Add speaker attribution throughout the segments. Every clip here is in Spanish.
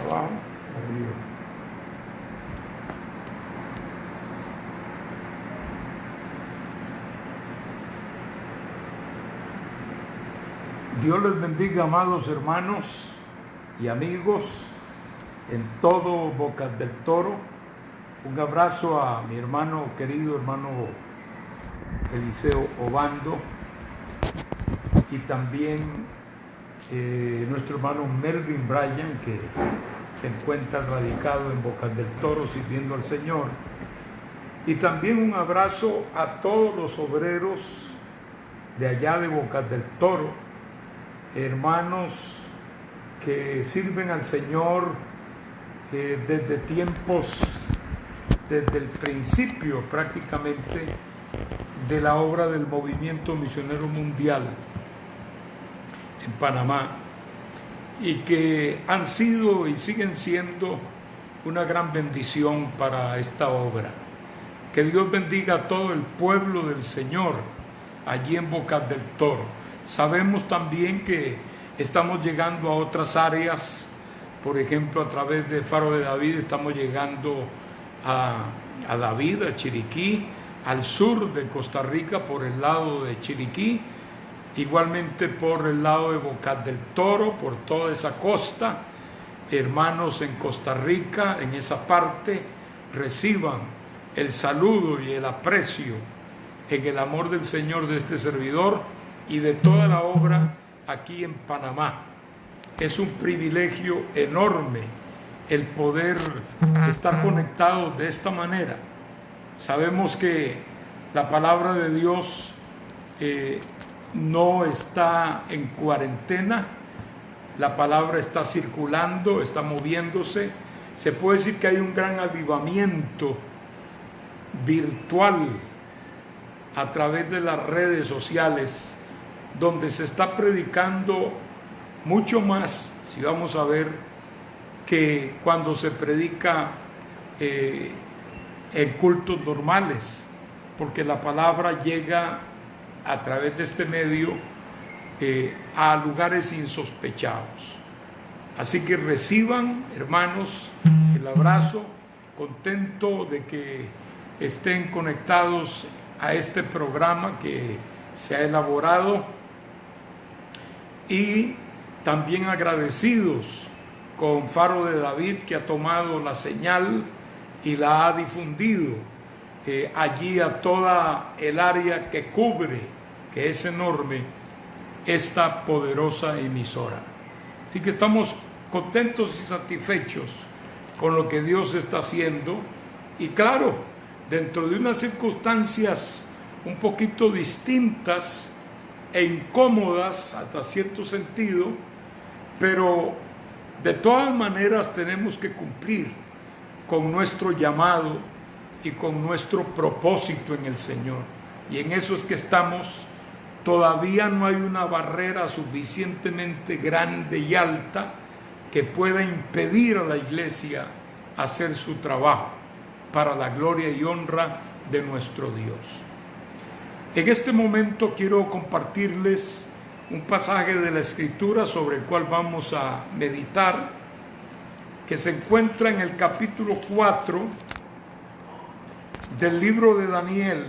Speaker 1: Abajo, arriba. Dios les bendiga, amados hermanos y amigos en todo Bocas del Toro. Un abrazo a mi hermano, querido hermano Eliseo Obando, y también nuestro hermano Melvin Bryan, que se encuentra radicado en Bocas del Toro sirviendo al Señor. Y también un abrazo a todos los obreros de allá de Bocas del Toro, hermanos que sirven al Señor desde el principio prácticamente de la obra del movimiento misionero mundial en Panamá, y que han sido y siguen siendo una gran bendición para esta obra. Que Dios bendiga a todo el pueblo del Señor allí en Bocas del Toro. Sabemos también que estamos llegando a otras áreas, por ejemplo a través de Faro de David estamos llegando a David, a Chiriquí, al sur de Costa Rica por el lado de Chiriquí, igualmente por el lado de Bocas del Toro, por toda esa costa. Hermanos en Costa Rica, en esa parte, reciban el saludo y el aprecio en el amor del Señor de este servidor y de toda la obra aquí en Panamá. Es un privilegio enorme el poder estar conectados de esta manera. Sabemos que la palabra de Dios no está en cuarentena, la palabra está circulando, está moviéndose. Se puede decir que hay un gran avivamiento virtual a través de las redes sociales, donde se está predicando mucho más, si vamos a ver, que cuando se predica en cultos normales, porque la palabra llega a través de este medio a lugares insospechados. Así que reciban, hermanos, el abrazo, contento de que estén conectados a este programa que se ha elaborado, y también agradecidos con Faro de David, que ha tomado la señal y la ha difundido allí a toda el área que cubre, que es enorme, esta poderosa emisora. Así que estamos contentos y satisfechos con lo que Dios está haciendo, y claro, dentro de unas circunstancias un poquito distintas e incómodas hasta cierto sentido, pero de todas maneras tenemos que cumplir con nuestro llamado y con nuestro propósito en el Señor, y en eso es que estamos. Todavía no hay una barrera suficientemente grande y alta que pueda impedir a la iglesia hacer su trabajo para la gloria y honra de nuestro Dios. En este momento quiero compartirles un pasaje de la Escritura sobre el cual vamos a meditar, que se encuentra en el capítulo 4 del libro de Daniel,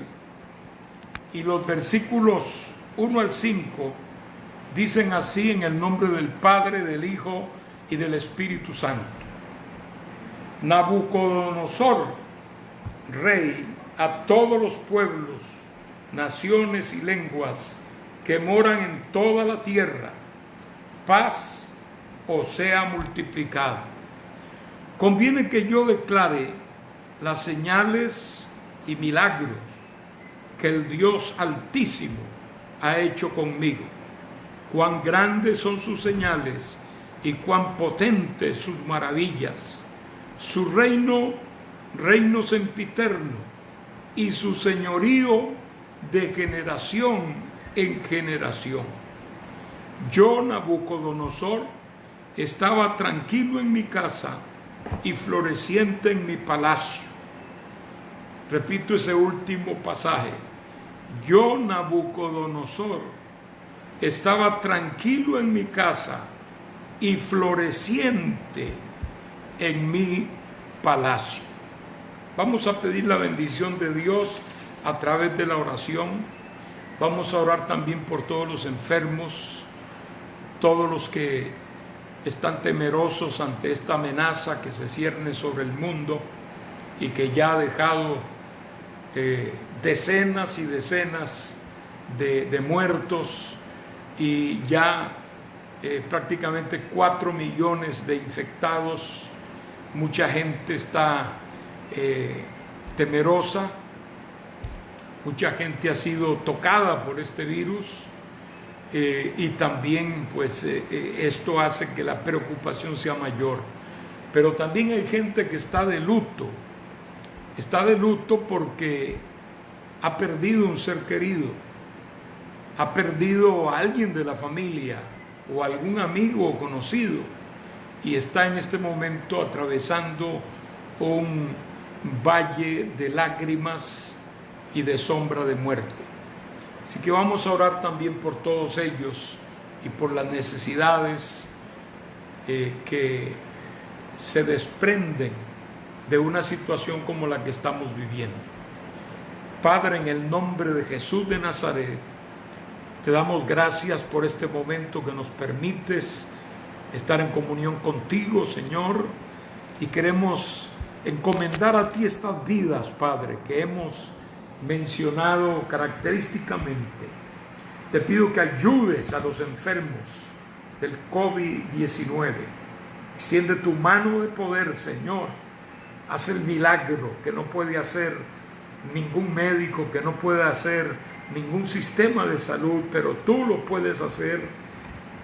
Speaker 1: y los versículos 1 al 5 dicen así, en el nombre del Padre, del Hijo y del Espíritu Santo. Nabucodonosor, rey, a todos los pueblos, naciones y lenguas que moran en toda la tierra, paz os sea multiplicada. Conviene que yo declare las señales y milagros que el Dios Altísimo ha hecho conmigo. Cuán grandes son sus señales y cuán potentes sus maravillas. Su reino sempiterno, y su señorío de generación en generación. Yo, Nabucodonosor, estaba tranquilo en mi casa y floreciente en mi palacio. Repito ese último pasaje. Yo, Nabucodonosor, estaba tranquilo en mi casa y floreciente en mi palacio. Vamos a pedir la bendición de Dios a través de la oración. Vamos a orar también por todos los enfermos, todos los que están temerosos ante esta amenaza que se cierne sobre el mundo y que ya ha dejado decenas y decenas de muertos y ya prácticamente 4 millones de infectados. Mucha gente está temerosa, mucha gente ha sido tocada por este virus y también pues esto hace que la preocupación sea mayor. Pero también hay gente que está de luto porque ha perdido un ser querido, ha perdido a alguien de la familia o algún amigo o conocido y está en este momento atravesando un valle de lágrimas y de sombra de muerte. Así que vamos a orar también por todos ellos y por las necesidades que se desprenden de una situación como la que estamos viviendo. Padre, en el nombre de Jesús de Nazaret, te damos gracias por este momento que nos permites estar en comunión contigo, Señor, y queremos encomendar a ti estas vidas, Padre, que hemos mencionado característicamente. Te pido que ayudes a los enfermos del COVID-19. Extiende tu mano de poder, Señor. Haz el milagro que no puede hacer ningún médico, que no puede hacer ningún sistema de salud, pero tú lo puedes hacer.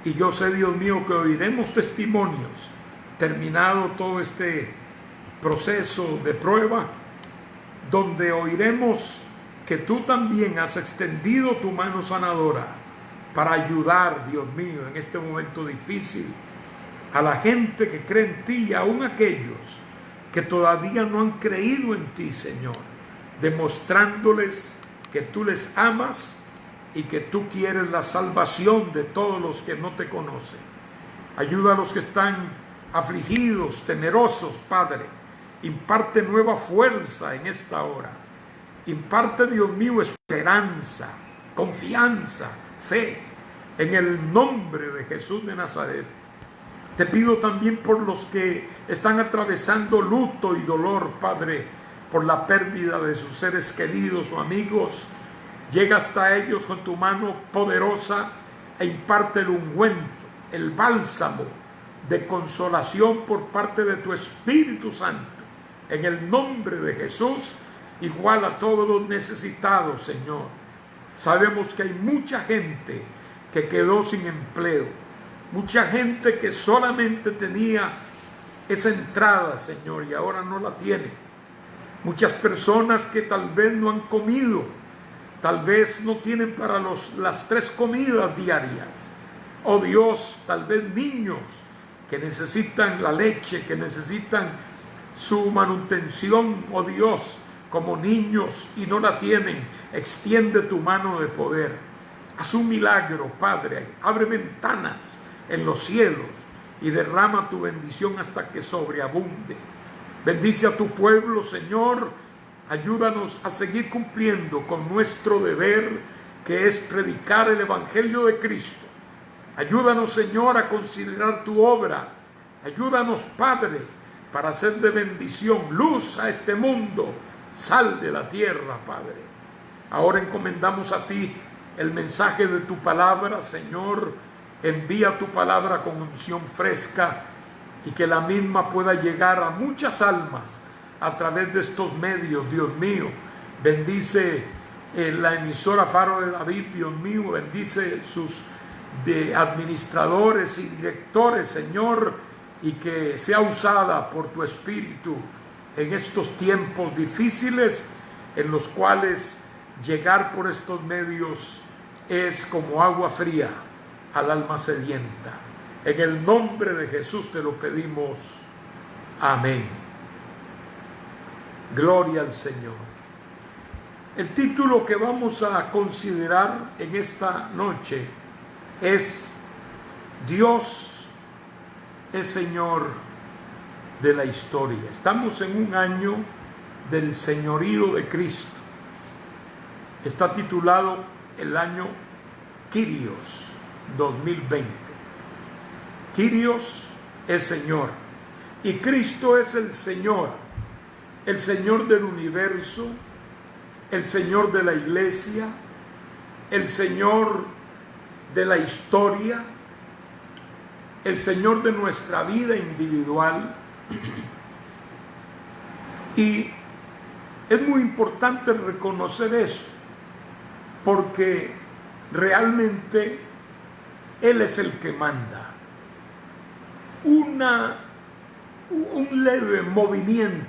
Speaker 1: Y yo sé, Dios mío, que oiremos testimonios, terminado todo este proceso de prueba, donde oiremos que tú también has extendido tu mano sanadora para ayudar, Dios mío, en este momento difícil, a la gente que cree en ti y aún aquellos que todavía no han creído en ti, Señor, demostrándoles que tú les amas y que tú quieres la salvación de todos los que no te conocen. Ayuda a los que están afligidos, temerosos, Padre. Imparte nueva fuerza en esta hora. Imparte, Dios mío, esperanza, confianza, fe, en el nombre de Jesús de Nazaret. Te pido también por los que están atravesando luto y dolor, Padre, por la pérdida de sus seres queridos o amigos. Llega hasta ellos con tu mano poderosa e imparte el ungüento, el bálsamo de consolación por parte de tu Espíritu Santo. En el nombre de Jesús, igual a todos los necesitados, Señor. Sabemos que hay mucha gente que quedó sin empleo, mucha gente que solamente tenía esa entrada, Señor, y ahora no la tiene. Muchas personas que tal vez no han comido, tal vez no tienen para las 3 comidas diarias. Oh Dios, tal vez niños que necesitan la leche, que necesitan su manutención, oh Dios, como niños y no la tienen. Extiende tu mano de poder. Haz un milagro, Padre. Abre ventanas en los cielos y derrama tu bendición hasta que sobreabunde. Bendice a tu pueblo, Señor. Ayúdanos a seguir cumpliendo con nuestro deber, que es predicar el Evangelio de Cristo. Ayúdanos, Señor, a considerar tu obra. Ayúdanos, Padre, para hacer de bendición, luz a este mundo, sal de la tierra, Padre. Ahora encomendamos a ti el mensaje de tu palabra, Señor. Envía tu palabra con unción fresca y que la misma pueda llegar a muchas almas a través de estos medios, Dios mío. Bendice la emisora Faro de David, Dios mío. Bendice sus administradores y directores, Señor, y que sea usada por tu Espíritu en estos tiempos difíciles en los cuales llegar por estos medios es como agua fría al alma sedienta. En el nombre de Jesús te lo pedimos. Amén. Gloria al Señor. El título que vamos a considerar en esta noche es Dios es Señor de la historia. Estamos en un año del señorío de Cristo. Está titulado el año Kyrios 2020. Kyrios es Señor y Cristo es el Señor del universo, el Señor de la iglesia, el Señor de la historia, el Señor de nuestra vida individual. Y es muy importante reconocer eso, porque realmente Él es el que manda. Un leve movimiento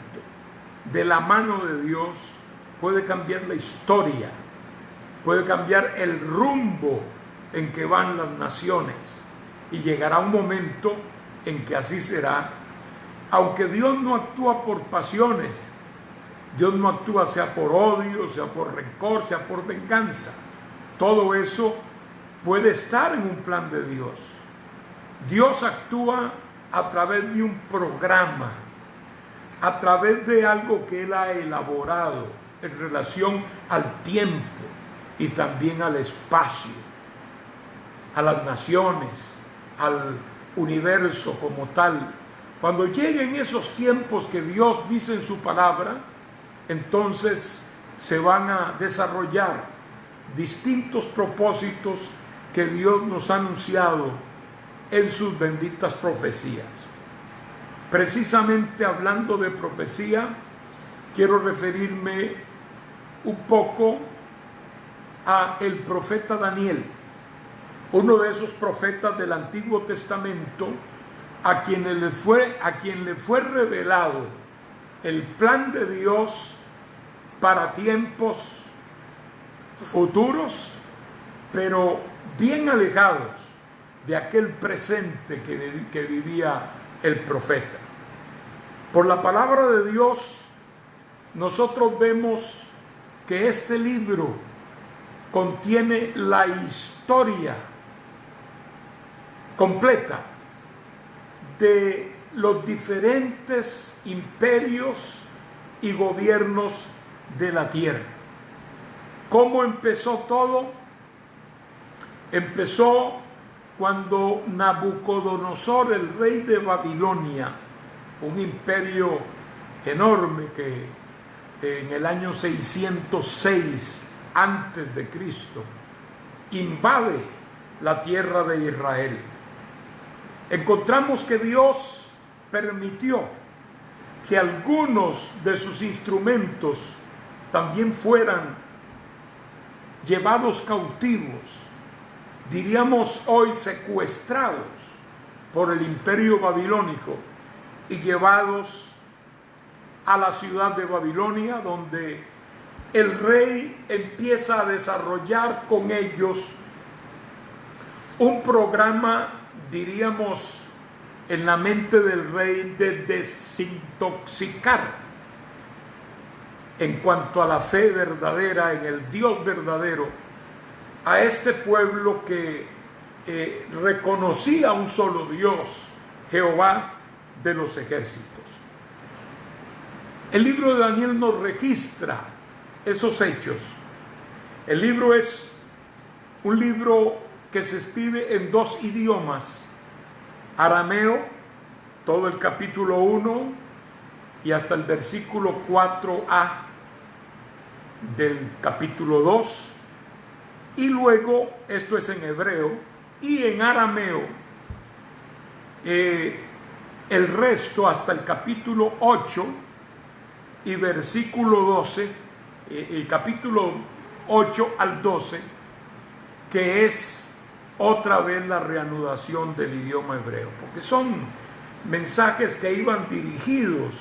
Speaker 1: de la mano de Dios puede cambiar la historia, puede cambiar el rumbo en que van las naciones, y llegará un momento en que así será. Aunque Dios no actúa por pasiones, Dios no actúa sea por odio, sea por rencor, sea por venganza. Todo eso puede estar en un plan de Dios. Dios actúa a través de un programa, a través de algo que Él ha elaborado en relación al tiempo y también al espacio, a las naciones, al universo como tal. Cuando lleguen esos tiempos que Dios dice en su palabra, entonces se van a desarrollar distintos propósitos que Dios nos ha anunciado en sus benditas profecías. Precisamente hablando de profecía, quiero referirme un poco a el profeta Daniel, uno de esos profetas del Antiguo Testamento a quien le fue revelado el plan de Dios para tiempos futuros, pero bien alejados de aquel presente que vivía el profeta. Por la palabra de Dios, nosotros vemos que este libro contiene la historia completa de los diferentes imperios y gobiernos de la tierra. ¿Cómo empezó todo? Empezó cuando Nabucodonosor, el rey de Babilonia, un imperio enorme que en el año 606 antes de Cristo invade la tierra de Israel. Encontramos que Dios permitió que algunos de sus instrumentos también fueran llevados cautivos, diríamos hoy secuestrados por el imperio babilónico y llevados a la ciudad de Babilonia, donde el rey empieza a desarrollar con ellos un programa, diríamos, en la mente del rey de desintoxicar en cuanto a la fe verdadera, en el Dios verdadero, a este pueblo que reconocía un solo Dios, Jehová de los ejércitos. El libro de Daniel nos registra esos hechos. El libro es un libro que se escribe en dos idiomas: arameo, todo el capítulo 1 y hasta el versículo 4a del capítulo 2, y luego, esto es en hebreo, y en arameo, el resto hasta el capítulo 8 y versículo 12, el capítulo 8 al 12, que es otra vez la reanudación del idioma hebreo, porque son mensajes que iban dirigidos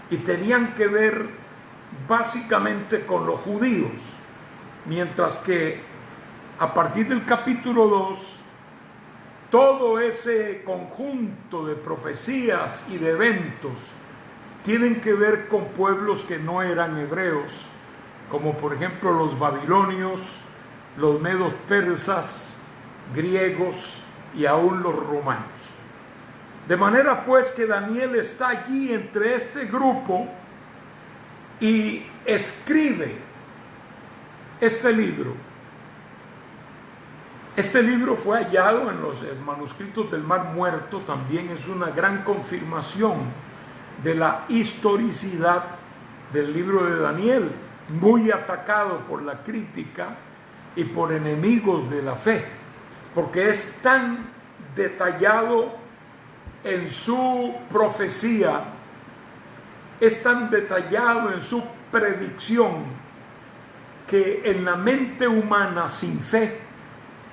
Speaker 1: y tenían que ver básicamente con los judíos, mientras que a partir del capítulo 2, todo ese conjunto de profecías y de eventos tienen que ver con pueblos que no eran hebreos, como por ejemplo los babilonios, los medos persas, griegos y aún los romanos. De manera pues que Daniel está allí entre este grupo y escribe este libro. Este libro fue hallado en los manuscritos del Mar Muerto. También es una gran confirmación de la historicidad del libro de Daniel, muy atacado por la crítica y por enemigos de la fe, porque es tan detallado en su profecía, es tan detallado en su predicción, que en la mente humana sin fe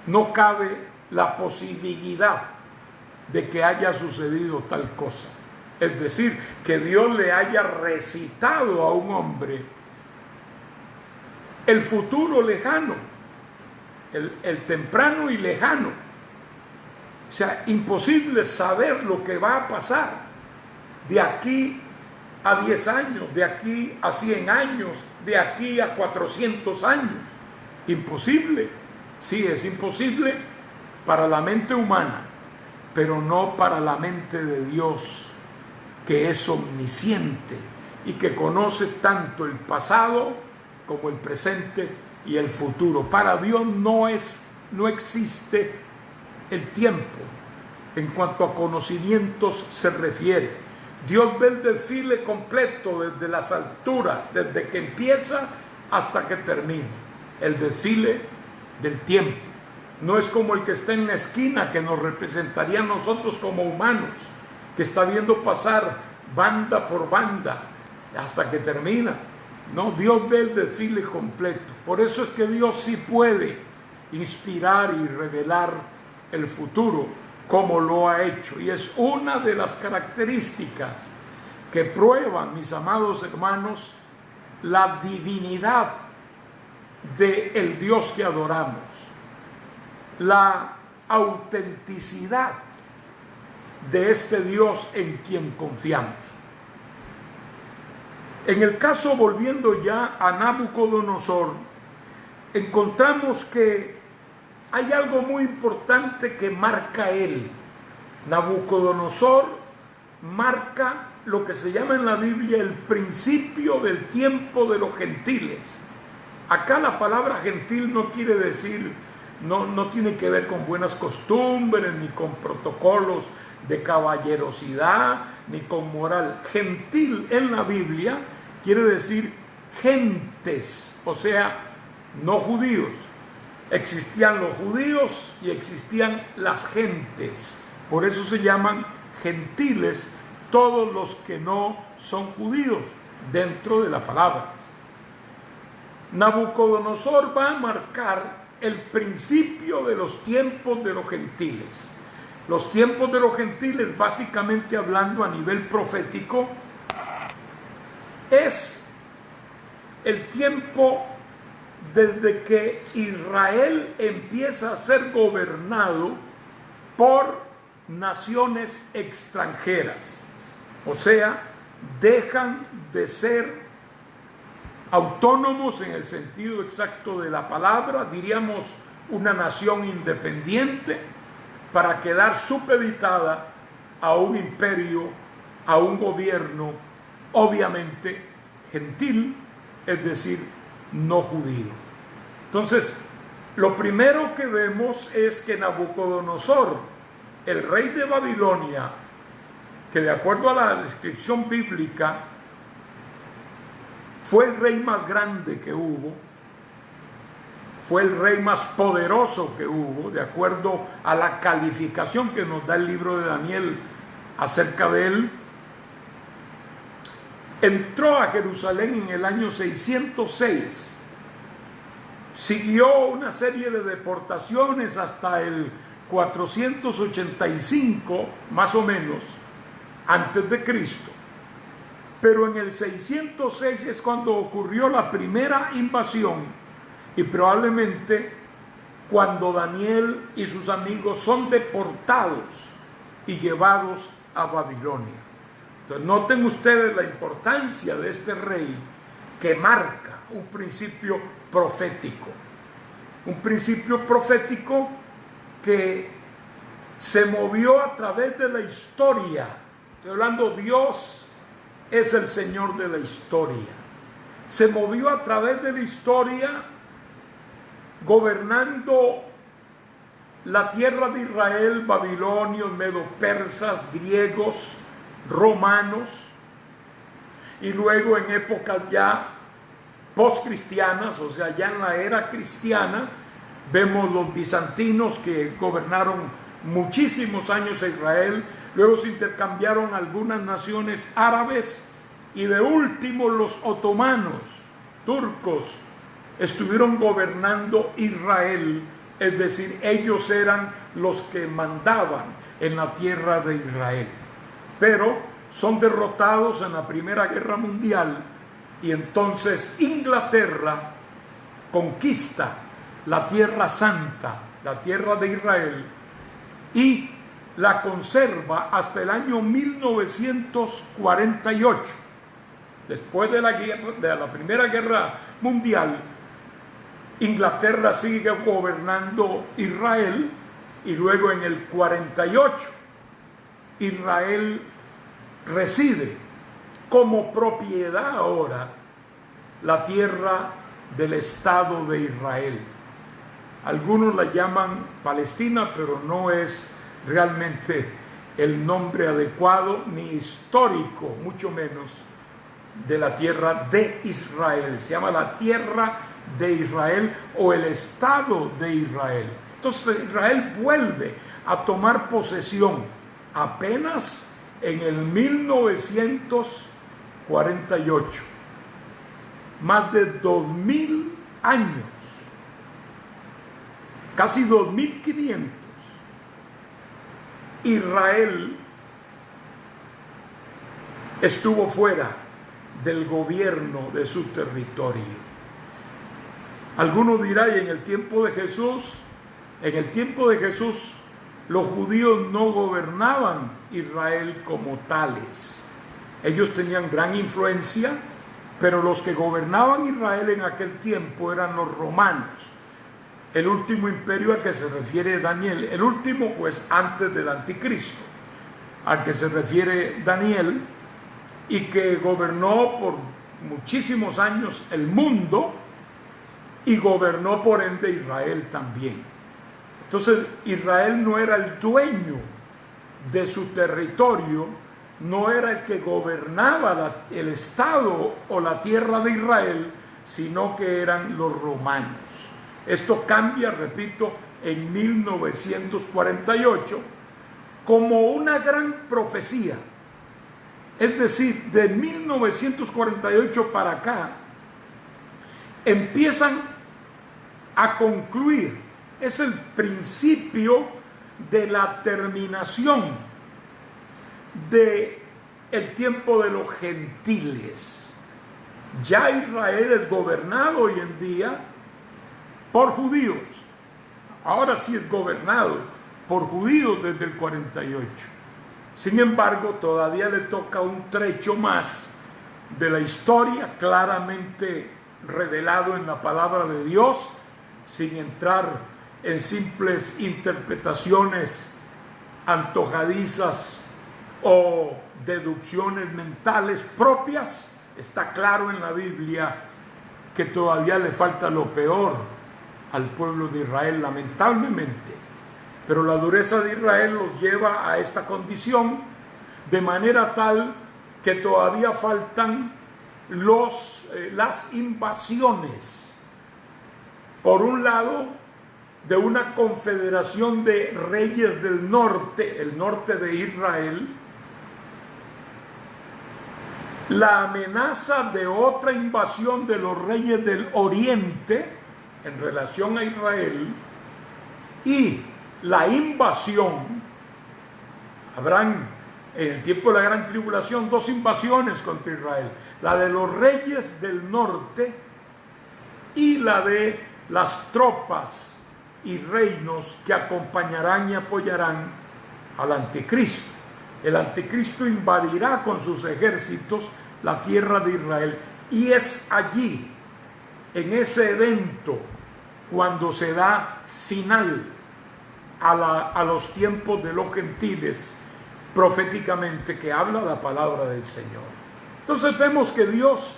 Speaker 1: no cabe la posibilidad de que haya sucedido tal cosa. Es decir, que Dios le haya recitado a un hombre el futuro lejano, el temprano y lejano. O sea, imposible saber lo que va a pasar de aquí a 10 años, de aquí a 100 años, de aquí a 400 años. Imposible. Sí, es imposible para la mente humana, pero no para la mente de Dios, que es omnisciente y que conoce tanto el pasado como el presente y el futuro. Para Dios no existe el tiempo en cuanto a conocimientos se refiere. Dios ve el desfile completo desde las alturas, desde que empieza hasta que termina. El desfile del tiempo. No es como el que está en la esquina, que nos representaría a nosotros como humanos, que está viendo pasar banda por banda hasta que termina. No, Dios ve el desfile completo. Por eso es que Dios sí puede inspirar y revelar el futuro, como lo ha hecho. Y es una de las características que prueban, mis amados hermanos, la divinidad del Dios que adoramos, la autenticidad de este Dios en quien confiamos. En el caso, volviendo ya a Nabucodonosor, encontramos que hay algo muy importante que marca él. Nabucodonosor marca lo que se llama en la Biblia el principio del tiempo de los gentiles. Acá la palabra gentil no quiere decir, no tiene que ver con buenas costumbres, ni con protocolos de caballerosidad, ni con moral. Gentil en la Biblia quiere decir gentes, o sea, no judíos. Existían los judíos y existían las gentes. Por eso se llaman gentiles todos los que no son judíos dentro de la palabra. Nabucodonosor va a marcar el principio de los tiempos de los gentiles. Los tiempos de los gentiles, básicamente hablando a nivel profético, es el tiempo desde que Israel empieza a ser gobernado por naciones extranjeras. O sea, dejan de ser autónomos en el sentido exacto de la palabra, diríamos una nación independiente, para quedar supeditada a un imperio, a un gobierno, obviamente gentil, es decir, no judío. Entonces, lo primero que vemos es que Nabucodonosor, el rey de Babilonia, que de acuerdo a la descripción bíblica, fue el rey más grande que hubo, fue el rey más poderoso que hubo, de acuerdo a la calificación que nos da el libro de Daniel acerca de él. Entró a Jerusalén en el año 606, siguió una serie de deportaciones hasta el 485, más o menos, antes de Cristo. Pero en el 606 es cuando ocurrió la primera invasión, y probablemente cuando Daniel y sus amigos son deportados y llevados a Babilonia. Entonces noten ustedes la importancia de este rey, que marca un principio profético. Un principio profético que se movió a través de la historia. Estoy hablando, Dios es el Señor de la historia. Se movió a través de la historia gobernando la tierra de Israel, babilonios, medo-persas, griegos, romanos, y luego en épocas ya post-cristianas, o sea, ya en la era cristiana, vemos los bizantinos que gobernaron muchísimos años a Israel, luego se intercambiaron algunas naciones árabes, y de último los otomanos, turcos, estuvieron gobernando Israel, es decir, ellos eran los que mandaban en la tierra de Israel. Pero son derrotados en la Primera Guerra Mundial, y entonces Inglaterra conquista la Tierra Santa, la tierra de Israel, y la conserva hasta el año 1948. Después de la Primera Guerra Mundial, Inglaterra sigue gobernando Israel, y luego en el 48 Israel recibe como propiedad ahora la tierra del Estado de Israel. Algunos la llaman Palestina, pero no es realmente el nombre adecuado ni histórico, mucho menos, de la tierra de Israel. Se llama la tierra de Israel o el Estado de Israel. Entonces Israel vuelve a tomar posesión apenas en el 1948. Más de 2000 años, casi 2500, Israel estuvo fuera del gobierno de su territorio. Algunos dirán, y en el tiempo de Jesús, los judíos no gobernaban Israel como tales. Ellos tenían gran influencia, pero los que gobernaban Israel en aquel tiempo eran los romanos. El último imperio al que se refiere Daniel, el último pues antes del anticristo, al que se refiere Daniel, y que gobernó por muchísimos años el mundo, y gobernó por ende Israel también. Entonces Israel no era el dueño de su territorio, no era el que gobernaba el estado o la tierra de Israel, sino que eran los romanos. Esto cambia, repito, en 1948 como una gran profecía. Es decir, de 1948 para acá empiezan a concluir. Es el principio de la terminación de el tiempo de los gentiles. Ya Israel es gobernado hoy en día por judíos. Ahora sí es gobernado por judíos desde el 48. Sin embargo, todavía le toca un trecho más de la historia claramente revelado en la palabra de Dios, sin entrar en simples interpretaciones antojadizas o deducciones mentales propias. Está claro en la Biblia que todavía le falta lo peor al pueblo de Israel, lamentablemente. Pero la dureza de Israel los lleva a esta condición, de manera tal que todavía faltan las invasiones. Por un lado, de una confederación de reyes del norte, el norte de Israel, la amenaza de otra invasión de los reyes del oriente en relación a Israel, y la invasión. Habrán en el tiempo de la gran tribulación dos invasiones contra Israel: la de los reyes del norte y la de las tropas y reinos que acompañarán y apoyarán al anticristo. El anticristo invadirá con sus ejércitos la tierra de Israel, y es allí, en ese evento, cuando se da final a los tiempos de los gentiles proféticamente, que habla la palabra del Señor. Entonces vemos que Dios,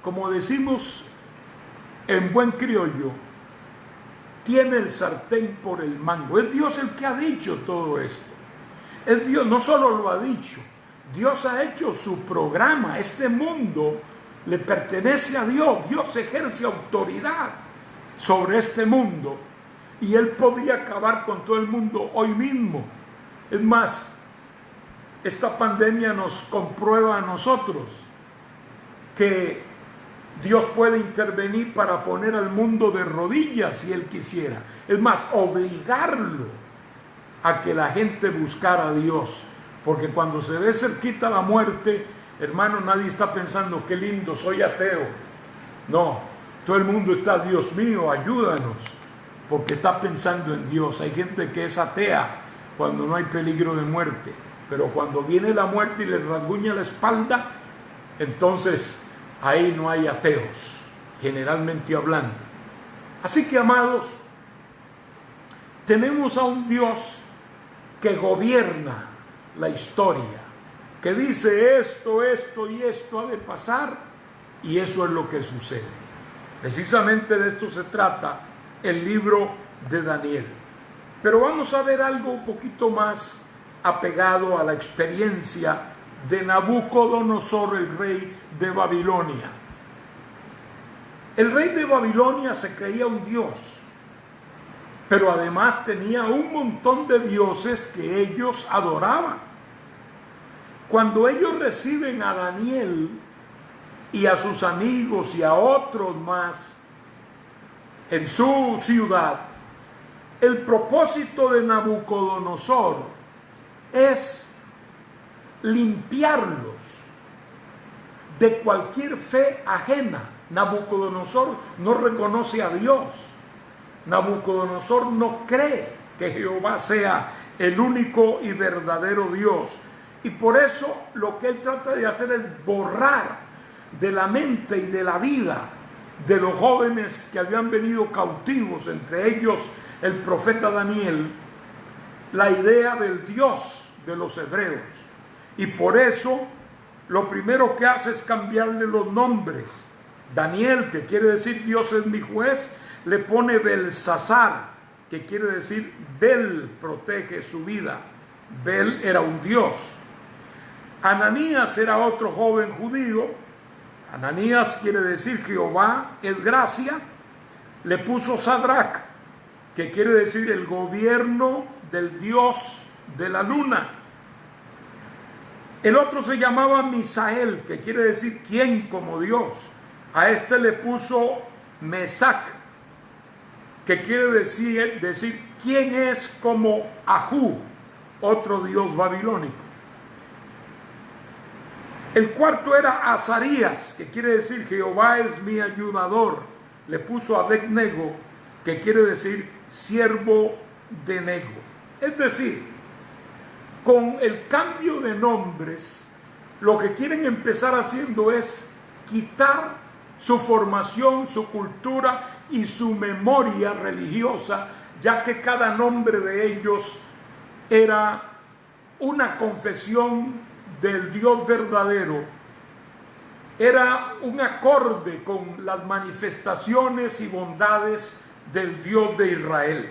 Speaker 1: como decimos en buen criollo, tiene el sartén por el mango. Es Dios el que ha dicho todo esto. Es Dios, no solo lo ha dicho, Dios ha hecho su programa. Este mundo le pertenece a Dios. Dios ejerce autoridad sobre este mundo y Él podría acabar con todo el mundo hoy mismo. Es más, esta pandemia nos comprueba a nosotros que Dios puede intervenir para poner al mundo de rodillas si Él quisiera. Es más, obligarlo a que la gente buscara a Dios. Porque cuando se ve cerquita la muerte, hermano, nadie está pensando, qué lindo, soy ateo. No, todo el mundo está, Dios mío, ayúdanos, porque está pensando en Dios. Hay gente que es atea cuando no hay peligro de muerte, pero cuando viene la muerte y les rasguña la espalda, entonces ahí no hay ateos, generalmente hablando. Así que, amados, tenemos a un Dios que gobierna la historia, que dice esto y esto ha de pasar, y eso es lo que sucede. Precisamente de esto se trata el libro de Daniel. Pero vamos a ver algo un poquito más apegado a la experiencia de Nabucodonosor, el rey de Babilonia. El rey de Babilonia se creía un dios, pero además tenía un montón de dioses que ellos adoraban. Cuando ellos reciben a Daniel y a sus amigos y a otros más en su ciudad, el propósito de Nabucodonosor es limpiarlos de cualquier fe ajena. Nabucodonosor no reconoce a Dios. Nabucodonosor no cree que Jehová sea el único y verdadero Dios. Y por eso lo que él trata de hacer es borrar de la mente y de la vida de los jóvenes que habían venido cautivos, entre ellos el profeta Daniel, la idea del Dios de los hebreos. Y por eso lo primero que hace es cambiarle los nombres. Daniel, que quiere decir Dios es mi juez, le pone Belsasar, que quiere decir Bel protege su vida. Bel era un dios. Ananías era otro joven judío. Ananías quiere decir Jehová es gracia. Le puso Sadrach, que quiere decir el gobierno del dios de la luna. El otro se llamaba Misael, que quiere decir quién como Dios. A este le puso Mesac, que quiere decir quién es como Ajú, otro dios babilónico. El cuarto era Azarías, que quiere decir Jehová es mi ayudador. Le puso Abed-Nego, que quiere decir siervo de Nego. Es decir, con el cambio de nombres, lo que quieren empezar haciendo es quitar su formación, su cultura y su memoria religiosa, ya que cada nombre de ellos era una confesión del Dios verdadero, era un acorde con las manifestaciones y bondades del Dios de Israel.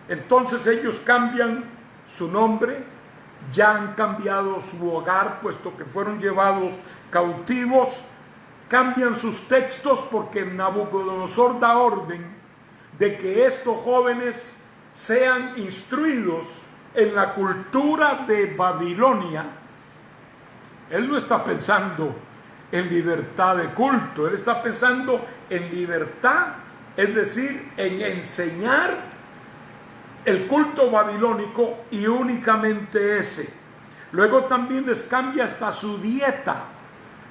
Speaker 1: Entonces ellos cambian su nombre, ya han cambiado su hogar, puesto que fueron llevados cautivos, cambian sus textos porque Nabucodonosor da orden de que estos jóvenes sean instruidos en la cultura de Babilonia. Él no está pensando en libertad de culto, él está pensando en libertad, es decir, en enseñar el culto babilónico y únicamente ese. Luego también les cambia hasta su dieta,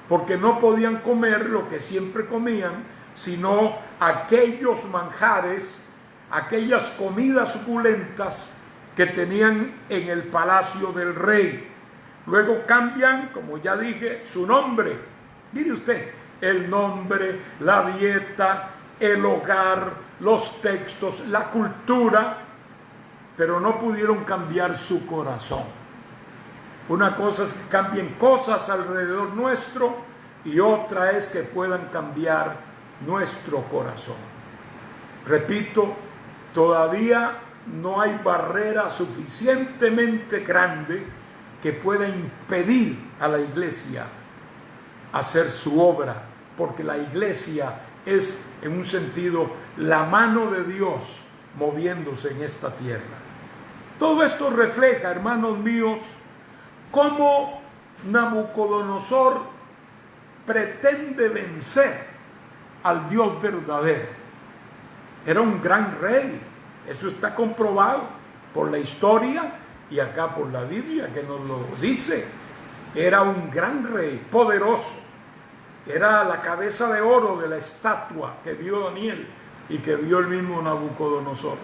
Speaker 1: porque no podían comer lo que siempre comían, sino aquellos manjares, aquellas comidas suculentas que tenían en el palacio del rey. Luego cambian, como ya dije, su nombre. Mire usted, el nombre, la dieta, el hogar, los textos, la cultura. pero no pudieron cambiar su corazón. Una cosa es que cambien cosas alrededor nuestro y otra es que puedan cambiar nuestro corazón. Repito, todavía no hay barrera suficientemente grande que pueda impedir a la iglesia hacer su obra, porque la iglesia es, en un sentido, la mano de Dios moviéndose en esta tierra. Todo esto refleja, hermanos míos, cómo Nabucodonosor pretende vencer al Dios verdadero. Era un gran rey, eso está comprobado por la historia y acá por la Biblia que nos lo dice. Era un gran rey, poderoso. Era la cabeza de oro de la estatua que vio Daniel y que vio el mismo Nabucodonosor.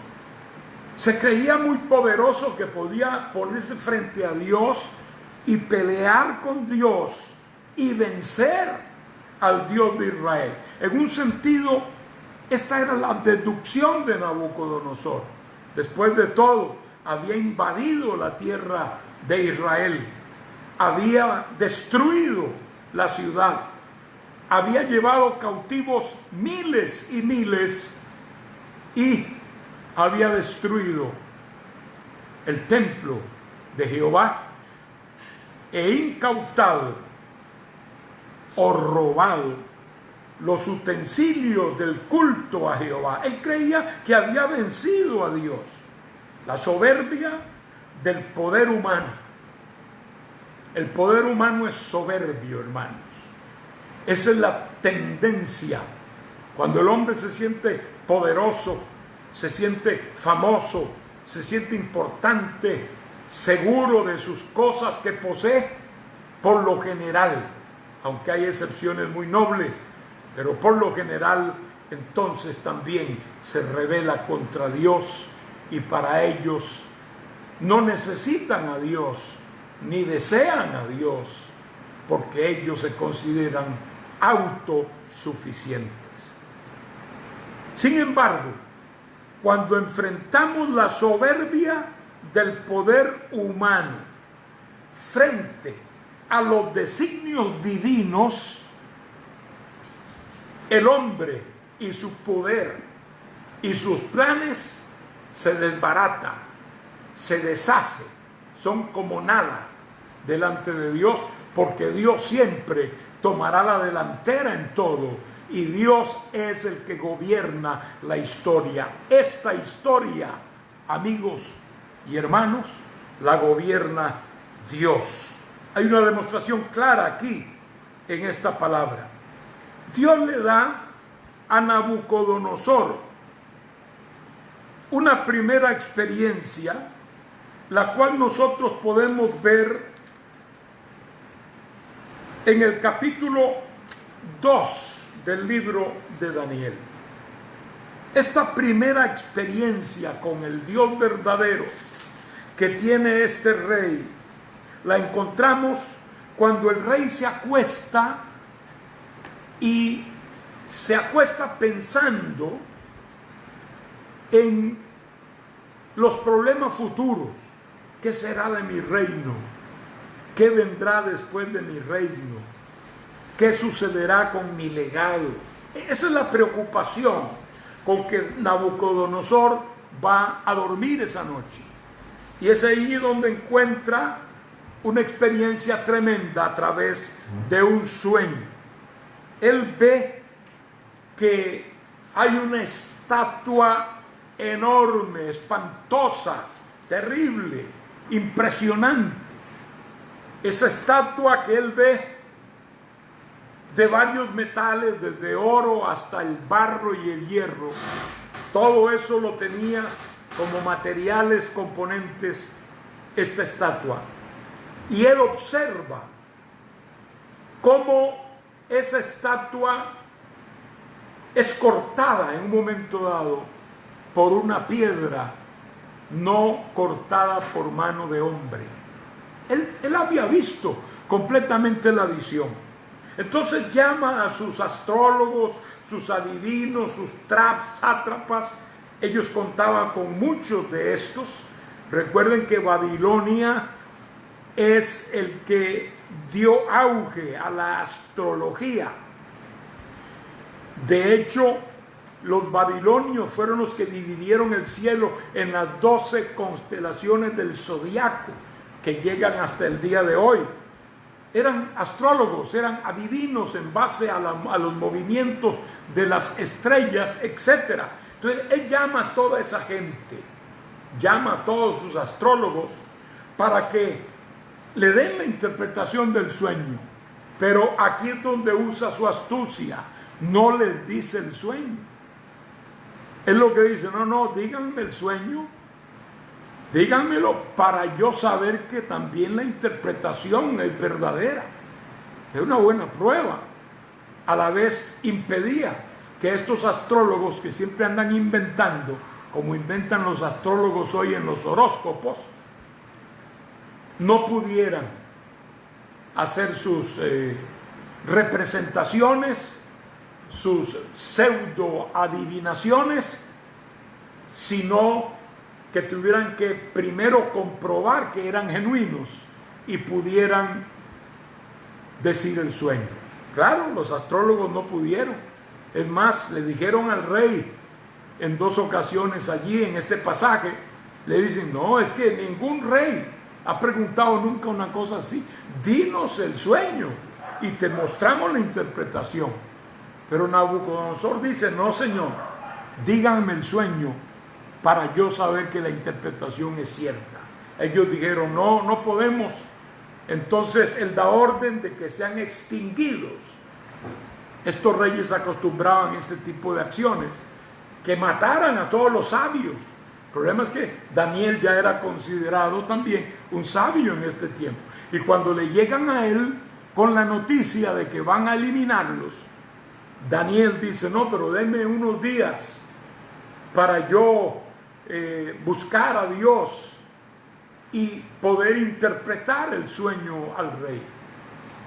Speaker 1: Se creía muy poderoso, que podía ponerse frente a Dios y pelear con Dios y vencer al Dios de Israel. En un sentido, esta era la deducción de Nabucodonosor. Después de todo, había invadido la tierra de Israel, había destruido la ciudad, había llevado cautivos miles y miles y había destruido el templo de Jehová e incautado o robado los utensilios del culto a Jehová. Él creía que había vencido a Dios. La soberbia del poder humano. El poder humano es soberbio, hermanos. Esa es la tendencia. Cuando el hombre se siente poderoso, se siente famoso, se siente importante, seguro de sus cosas que posee, por lo general, aunque hay excepciones muy nobles, pero por lo general entonces también se rebela contra Dios, y para ellos no necesitan a Dios ni desean a Dios, porque ellos se consideran autosuficientes. Sin embargo, cuando enfrentamos la soberbia del poder humano frente a los designios divinos, el hombre y su poder y sus planes se desbarata, se deshace, son como nada delante de Dios, porque Dios siempre tomará la delantera en todo y Dios es el que gobierna la historia. Esta historia, amigos y hermanos, la gobierna Dios. Hay una demostración clara aquí en esta palabra. Dios le da a Nabucodonosor una primera experiencia, la cual nosotros podemos ver en el capítulo 2 del libro de Daniel. Esta primera experiencia con el Dios verdadero que tiene este rey, la encontramos cuando el rey se acuesta y se acuesta pensando en los problemas futuros. ¿Qué será de mi reino? ¿Qué vendrá después de mi reino? ¿Qué sucederá con mi legado? Esa es la preocupación con que Nabucodonosor va a dormir esa noche. Y es ahí donde encuentra una experiencia tremenda a través de un sueño. Él ve que hay una estatua enorme, espantosa, terrible, impresionante. Esa estatua que él ve de varios metales, desde oro hasta el barro y el hierro, todo eso lo tenía como materiales, componentes, esta estatua. Y él observa cómo esa estatua es cortada en un momento dado por una piedra no cortada por mano de hombre. Él había visto completamente la visión. Entonces llama a sus astrólogos, sus adivinos, sus sátrapas. Ellos contaban con muchos de estos Recuerden que Babilonia es el que dio auge a la astrología. De hecho, los babilonios fueron los que dividieron el cielo en las 12 constelaciones del zodiaco que llegan hasta el día de hoy. Eran astrólogos, eran adivinos en base a los movimientos de las estrellas, etc. Entonces él llama a toda esa gente, llama a todos sus astrólogos para que le den la interpretación del sueño. Pero aquí es donde usa su astucia, no les dice el sueño. Es lo que dice, no, díganme el sueño, díganmelo para yo saber que también la interpretación es verdadera. Es una buena prueba. A la vez impedía que estos astrólogos que siempre andan inventando, como inventan los astrólogos hoy en los horóscopos, no pudieran hacer sus representaciones, sus pseudo adivinaciones, sino que tuvieran que primero comprobar que eran genuinos y pudieran decir el sueño. Claro, los astrólogos no pudieron. Es más, le dijeron al rey en 2 ocasiones allí en este pasaje, le dicen, no, es que ningún rey ha preguntado nunca una cosa así. Dinos el sueño y te mostramos la interpretación. Pero Nabucodonosor dice, no, señor, díganme el sueño para yo saber que la interpretación es cierta. Ellos dijeron, no podemos. Entonces él da orden de que sean extinguidos. Estos reyes acostumbraban este tipo de acciones, que mataran a todos los sabios. El problema es que Daniel ya era considerado también un sabio en este tiempo. Y cuando le llegan a él con la noticia de que van a eliminarlos, Daniel dice, no, pero denme unos días para yo buscar a Dios y poder interpretar el sueño al rey.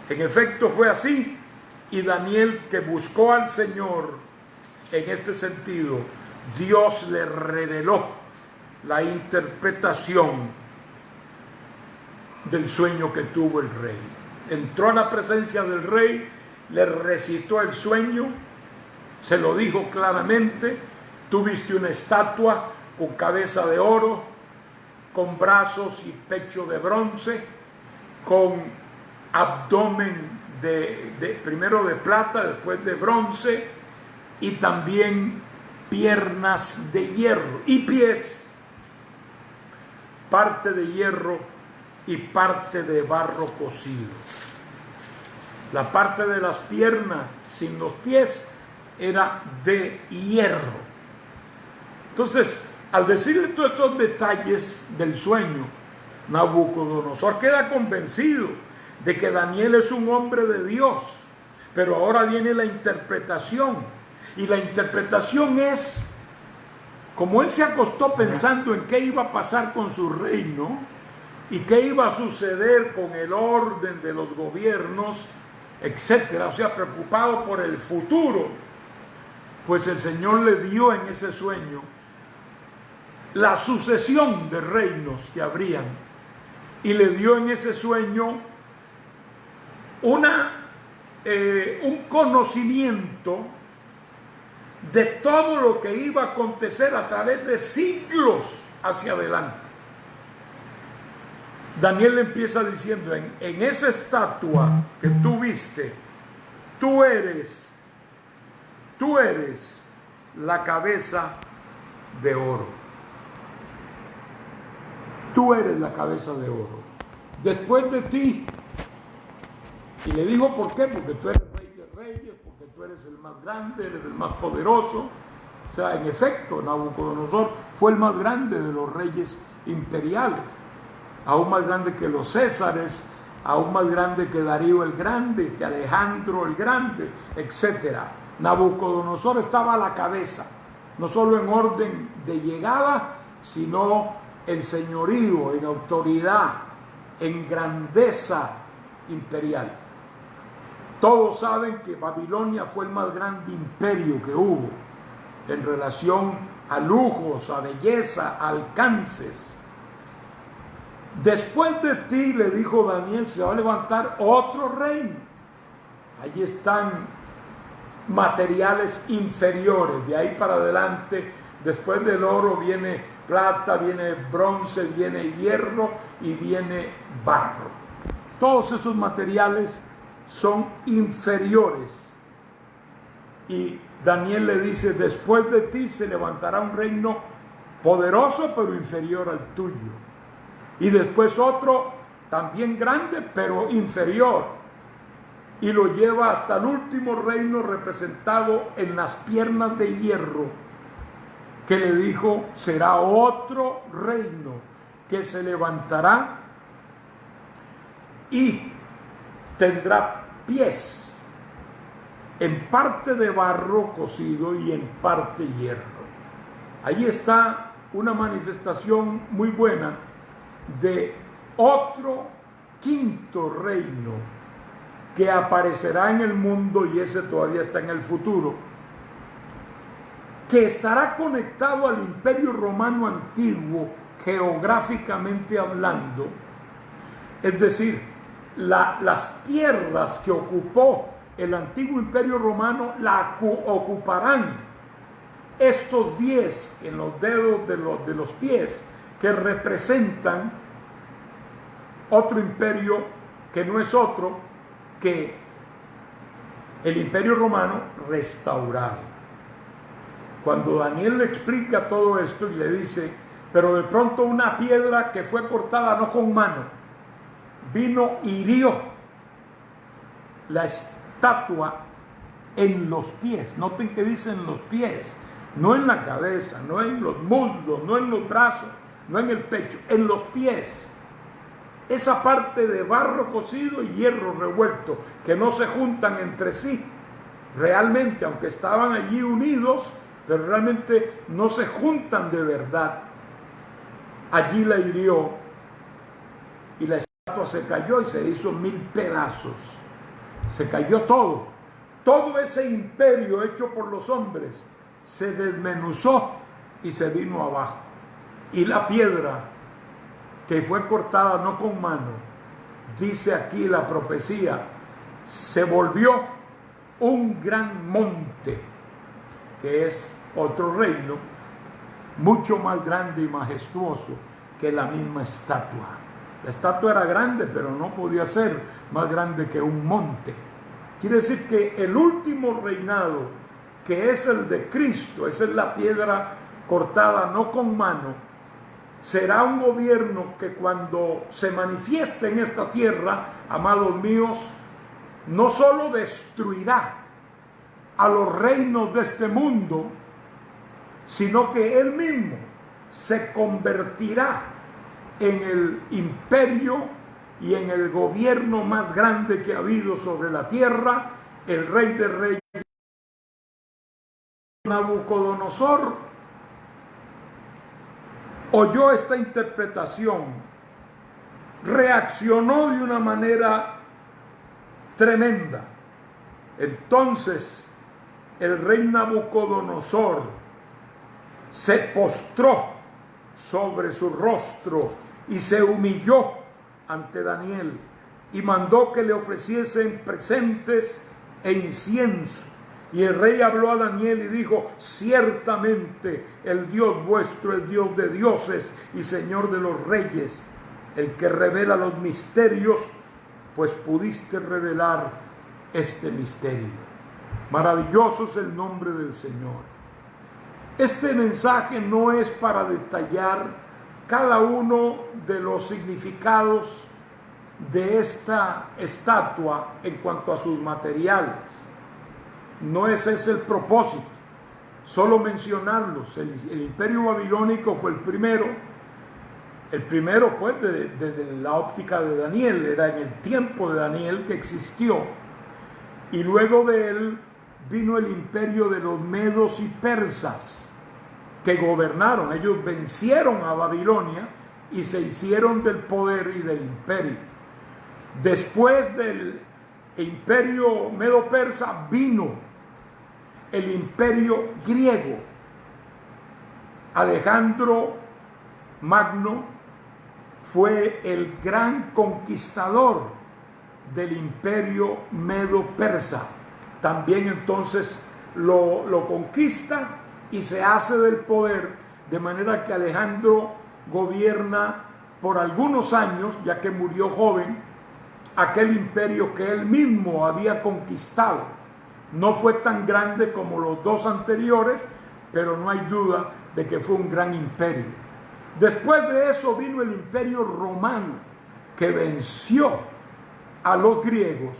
Speaker 1: En efecto fue así, y Daniel, que buscó al Señor en este sentido, Dios le reveló la interpretación del sueño que tuvo el rey. Entró a la presencia del rey, le recitó el sueño, se lo dijo claramente: tú viste una estatua con cabeza de oro, con brazos y pecho de bronce, con abdomen primero de plata, después de bronce, y también piernas de hierro y pies, parte de hierro y parte de barro cocido. La parte de las piernas sin los pies era de hierro. Entonces, al decirle todos estos detalles del sueño, Nabucodonosor queda convencido de que Daniel es un hombre de Dios. Pero ahora viene la interpretación, y la interpretación es, como él se acostó pensando en qué iba a pasar con su reino y qué iba a suceder con el orden de los gobiernos, etcétera, o sea, preocupado por el futuro, pues el Señor le dio en ese sueño la sucesión de reinos que habrían, y le dio en ese sueño un conocimiento de todo lo que iba a acontecer a través de siglos hacia adelante. Daniel le empieza diciendo: en esa estatua que tú viste, tú eres la cabeza de oro. Tú eres la cabeza de oro. Después de ti. Y le digo, ¿por qué? Porque tú eres rey de reyes, porque tú eres el más grande, eres el más poderoso. O sea, en efecto, Nabucodonosor fue el más grande de los reyes imperiales, aún más grande que los Césares, aún más grande que Darío el Grande, que Alejandro el Grande, etc. Nabucodonosor estaba a la cabeza, no solo en orden de llegada, sino en señorío, en autoridad, en grandeza imperial. Todos saben que Babilonia fue el más grande imperio que hubo en relación a lujos, a belleza, a alcances. Después de ti, le dijo Daniel, se va a levantar otro reino. Allí están materiales inferiores, de ahí para adelante, después del oro viene plata, viene bronce, viene hierro y viene barro. Todos esos materiales son inferiores. Y Daniel le dice, después de ti se levantará un reino poderoso pero inferior al tuyo. Y después otro también grande pero inferior. Y lo lleva hasta el último reino representado en las piernas de hierro, que le dijo, será otro reino que se levantará y tendrá pies, en parte de barro cocido y en parte hierro. Ahí está una manifestación muy buena de otro quinto reino que aparecerá en el mundo, y ese todavía está en el futuro, que estará conectado al Imperio Romano antiguo, geográficamente hablando. Es decir, las tierras que ocupó el antiguo Imperio Romano la ocuparán estos 10 en los dedos de los pies, que representan otro imperio que no es otro que el Imperio Romano restaurado. Cuando Daniel le explica todo esto y le dice, pero de pronto una piedra que fue cortada no con mano, vino, hirió la estatua en los pies. Noten que dicen los pies, no en la cabeza, no en los muslos, no en los brazos, no en el pecho, en los pies. Esa parte de barro cocido y hierro revuelto, que no se juntan entre sí, realmente, aunque estaban allí unidos, pero realmente no se juntan de verdad. Allí la hirió y la estatua se cayó y se hizo 1000 pedazos. Se cayó todo. Todo ese imperio hecho por los hombres se desmenuzó y se vino abajo. Y la piedra que fue cortada no con mano, dice aquí la profecía, se volvió un gran monte, que es otro reino mucho más grande y majestuoso que la misma estatua. La estatua era grande, pero no podía ser más grande que un monte. Quiere decir que el último reinado, que es el de Cristo, esa es la piedra cortada no con mano, será un gobierno que cuando se manifieste en esta tierra, amados míos, no solo destruirá a los reinos de este mundo, sino que él mismo se convertirá en el imperio y en el gobierno más grande que ha habido sobre la tierra. El rey de reyes, Nabucodonosor, oyó esta interpretación, reaccionó de una manera tremenda. Entonces el rey Nabucodonosor se postró sobre su rostro y se humilló ante Daniel y mandó que le ofreciesen presentes e incienso. Y el rey habló a Daniel y dijo, ciertamente el Dios vuestro es Dios de dioses y Señor de los reyes, el que revela los misterios, pues pudiste revelar este misterio. Maravilloso es el nombre del Señor. Este mensaje no es para detallar cada uno de los significados de esta estatua en cuanto a sus materiales. No ese es el propósito, solo mencionarlos. El imperio babilónico fue el primero pues desde la óptica de Daniel, era en el tiempo de Daniel que existió, y luego de él vino el imperio de los medos y persas, que gobernaron. Ellos vencieron a Babilonia y se hicieron del poder y del imperio. Después del imperio medo-persa vino el imperio griego. Alejandro Magno fue el gran conquistador del imperio medo-persa. También entonces lo conquista y se hace del poder, de manera que Alejandro gobierna por algunos años, ya que murió joven, aquel imperio que él mismo había conquistado. No fue tan grande como los dos anteriores, pero no hay duda de que fue un gran imperio. Después de eso vino el imperio romano, que venció a los griegos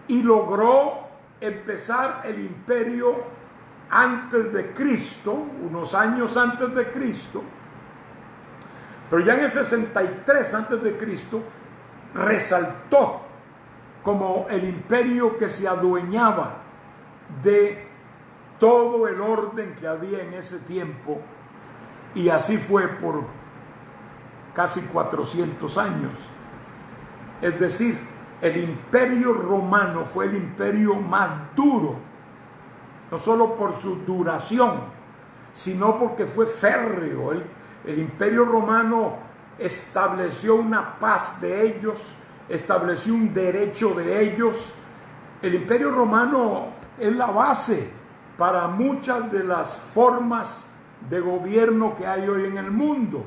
Speaker 1: y logró empezar el imperio antes de Cristo, unos años antes de Cristo, pero ya en el 63 antes de Cristo resaltó como el imperio que se adueñaba de todo el orden que había en ese tiempo, y así fue por casi 400 años. Es decir, el imperio romano fue el imperio más duro, no solo por su duración, sino porque fue férreo. El imperio romano estableció una paz de ellos, estableció un derecho de ellos. El imperio romano es la base para muchas de las formas de gobierno que hay hoy en el mundo.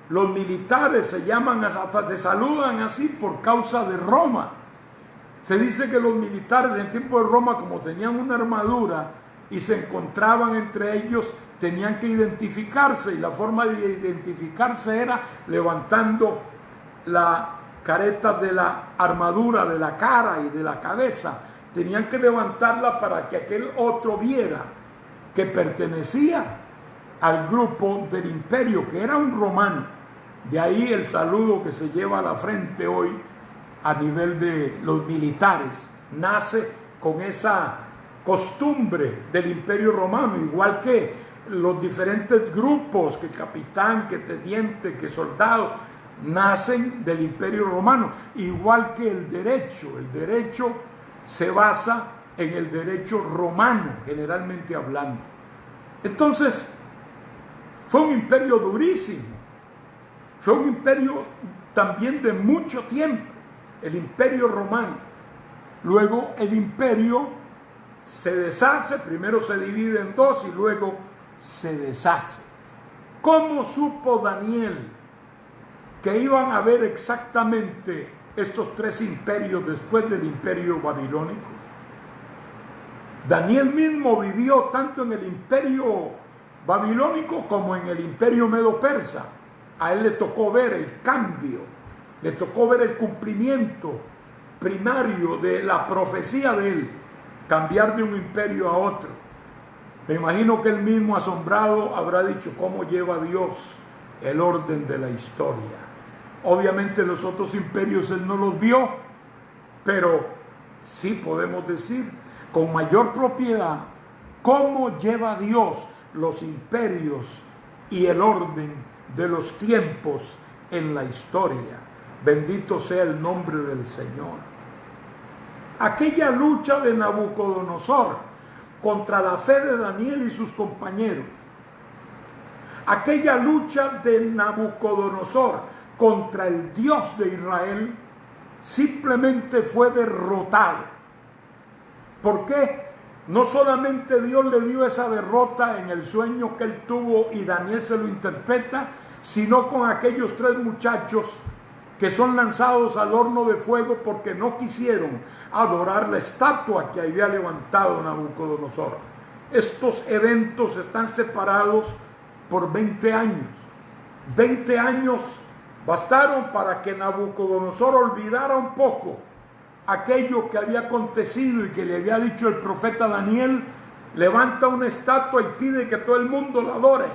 Speaker 1: Los militares se llaman, hasta se saludan así por causa de Roma. Se dice que los militares en tiempo de Roma, como tenían una armadura y se encontraban entre ellos, tenían que identificarse, y la forma de identificarse era levantando la careta de la armadura, de la cara y de la cabeza. Tenían que levantarla para que aquel otro viera que pertenecía al grupo del imperio, que era un romano. De ahí el saludo que se lleva a la frente hoy a nivel de los militares. Nace con esa costumbre del imperio romano, igual que los diferentes grupos, que capitán, que teniente, que soldado, nacen del imperio romano, igual que el derecho. El derecho se basa en el derecho romano, generalmente hablando. Entonces, fue un imperio durísimo, fue un imperio también de mucho tiempo, el imperio romano. Luego el imperio se deshace, primero se divide en dos y luego se deshace. ¿Cómo supo Daniel que iban a haber exactamente estos tres imperios después del imperio babilónico? Daniel mismo vivió tanto en el imperio babilónico como en el imperio medo-persa. A él le tocó ver el cambio, le tocó ver el cumplimiento primario de la profecía de él, cambiar de un imperio a otro. Me imagino que él mismo, asombrado, habrá dicho: ¿cómo lleva Dios el orden de la historia? Obviamente los otros imperios él no los vio, pero sí podemos decir con mayor propiedad cómo lleva Dios los imperios y el orden de los tiempos en la historia. Bendito sea el nombre del Señor. Aquella lucha de Nabucodonosor contra la fe de Daniel y sus compañeros, aquella lucha de Nabucodonosor contra el Dios de Israel, simplemente fue derrotado. ¿Por qué? No solamente Dios le dio esa derrota en el sueño que él tuvo y Daniel se lo interpreta, sino con aquellos tres muchachos que son lanzados al horno de fuego porque no quisieron adorar la estatua que había levantado Nabucodonosor. Estos eventos están separados por 20 años. 20 años bastaron para que Nabucodonosor olvidara un poco aquello que había acontecido y que le había dicho el profeta Daniel: levanta una estatua y pide que todo el mundo la adore.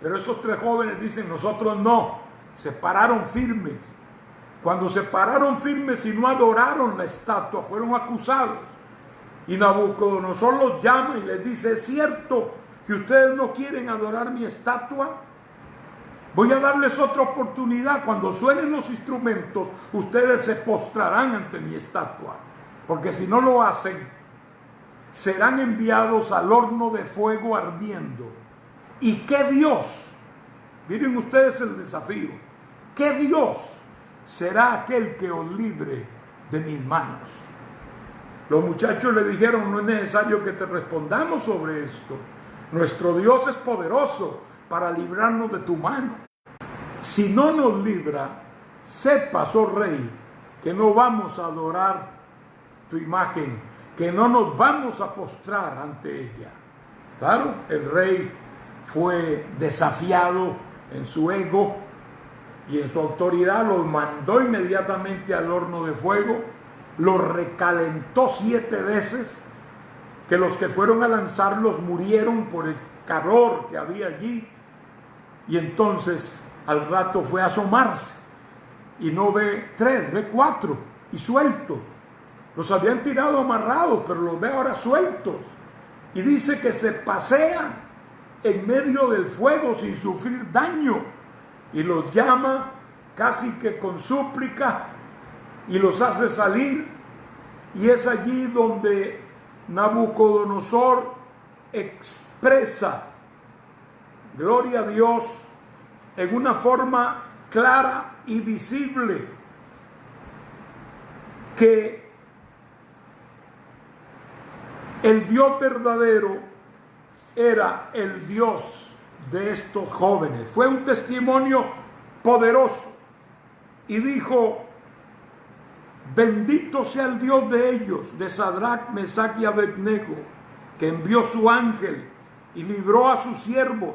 Speaker 1: Pero esos tres jóvenes dicen: nosotros no. Se pararon firmes. Cuando se pararon firmes y no adoraron la estatua, fueron acusados. Y Nabucodonosor los llama y les dice: ¿es cierto que ustedes no quieren adorar mi estatua? Voy a darles otra oportunidad. Cuando suenen los instrumentos, ustedes se postrarán ante mi estatua, porque si no lo hacen, serán enviados al horno de fuego ardiendo. ¿Y qué Dios? Miren ustedes el desafío. ¿qué Dios será aquel que os libre de mis manos? Los muchachos le dijeron, no es necesario que te respondamos sobre esto. Nuestro Dios es poderoso para librarnos de tu mano. Si no nos libra, sepas, oh rey, que no vamos a adorar tu imagen, que no nos vamos a postrar ante ella. Claro, el rey fue desafiado en su ego y en su autoridad, los mandó inmediatamente al horno de fuego, los recalentó 7 veces, que los que fueron a lanzarlos murieron por el calor que había allí, y entonces al rato fue a asomarse y no ve 3, ve 4 y sueltos. Los habían tirado amarrados, pero los ve ahora sueltos, y dice que se pasean en medio del fuego sin sufrir daño, y los llama casi que con súplica y los hace salir, y es allí donde Nabucodonosor expresa, gloria a Dios, en una forma clara y visible, que el Dios verdadero era el Dios de estos jóvenes. Fue un testimonio poderoso, y dijo: bendito sea el Dios de ellos, de Sadrach, Mesach y Abednego, que envió su ángel y libró a sus siervos,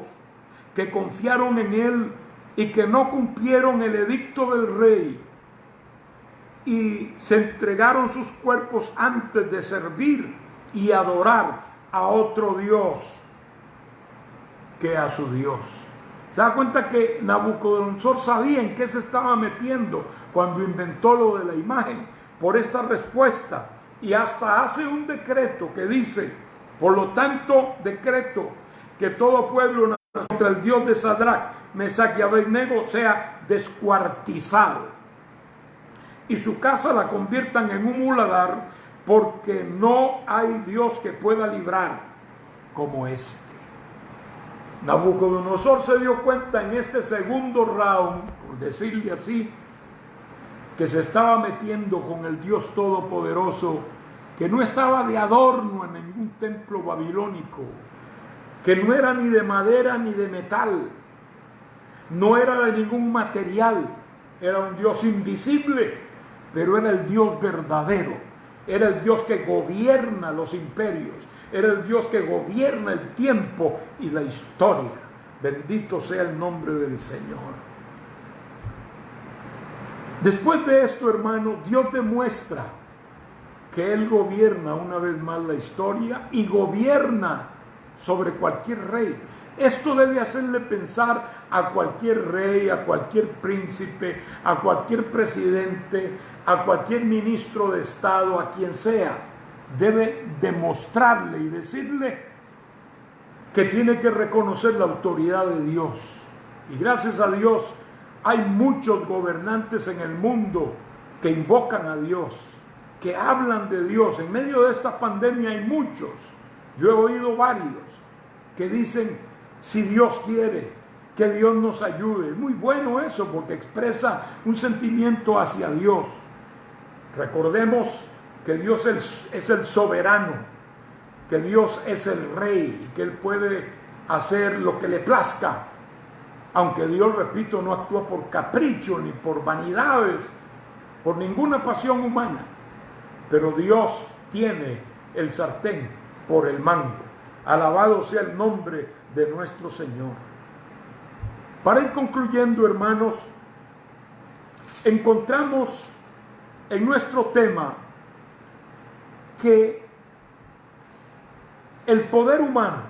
Speaker 1: que confiaron en él y que no cumplieron el edicto del rey, y se entregaron sus cuerpos antes de servir y adorar a otro Dios que a su Dios. Se da cuenta que Nabucodonosor sabía en qué se estaba metiendo cuando inventó lo de la imagen, por esta respuesta, y hasta hace un decreto que dice: por lo tanto decreto que todo pueblo contra el Dios de Sadrach, Mesach y Abednego sea descuartizado, y su casa la conviertan en un muladar, porque no hay Dios que pueda librar como este. Nabucodonosor se dio cuenta en este segundo round, por decirle así, que se estaba metiendo con el Dios Todopoderoso, que no estaba de adorno en ningún templo babilónico, que no era ni de madera ni de metal, no era de ningún material, era un Dios invisible, pero era el Dios verdadero, era el Dios que gobierna los imperios, era el Dios que gobierna el tiempo y la historia. Bendito sea el nombre del Señor. Después de esto, hermano, Dios demuestra que Él gobierna una vez más la historia y gobierna sobre cualquier rey. Esto debe hacerle pensar a cualquier rey, a cualquier príncipe, a cualquier presidente, a cualquier ministro de Estado, a quien sea. Debe demostrarle y decirle que tiene que reconocer la autoridad de Dios. Y gracias a Dios hay muchos gobernantes en el mundo que invocan a Dios, que hablan de Dios. En medio de esta pandemia hay muchos, yo he oído varios, que dicen: si Dios quiere, que Dios nos ayude. Muy bueno eso, porque expresa un sentimiento hacia Dios. Recordemos que Dios es el soberano, que Dios es el rey y que Él puede hacer lo que le plazca. Aunque Dios, repito, no actúa por capricho ni por vanidades, por ninguna pasión humana. Pero Dios tiene el sartén por el mango. Alabado sea el nombre de nuestro Señor. Para ir concluyendo, hermanos, encontramos en nuestro tema que el poder humano,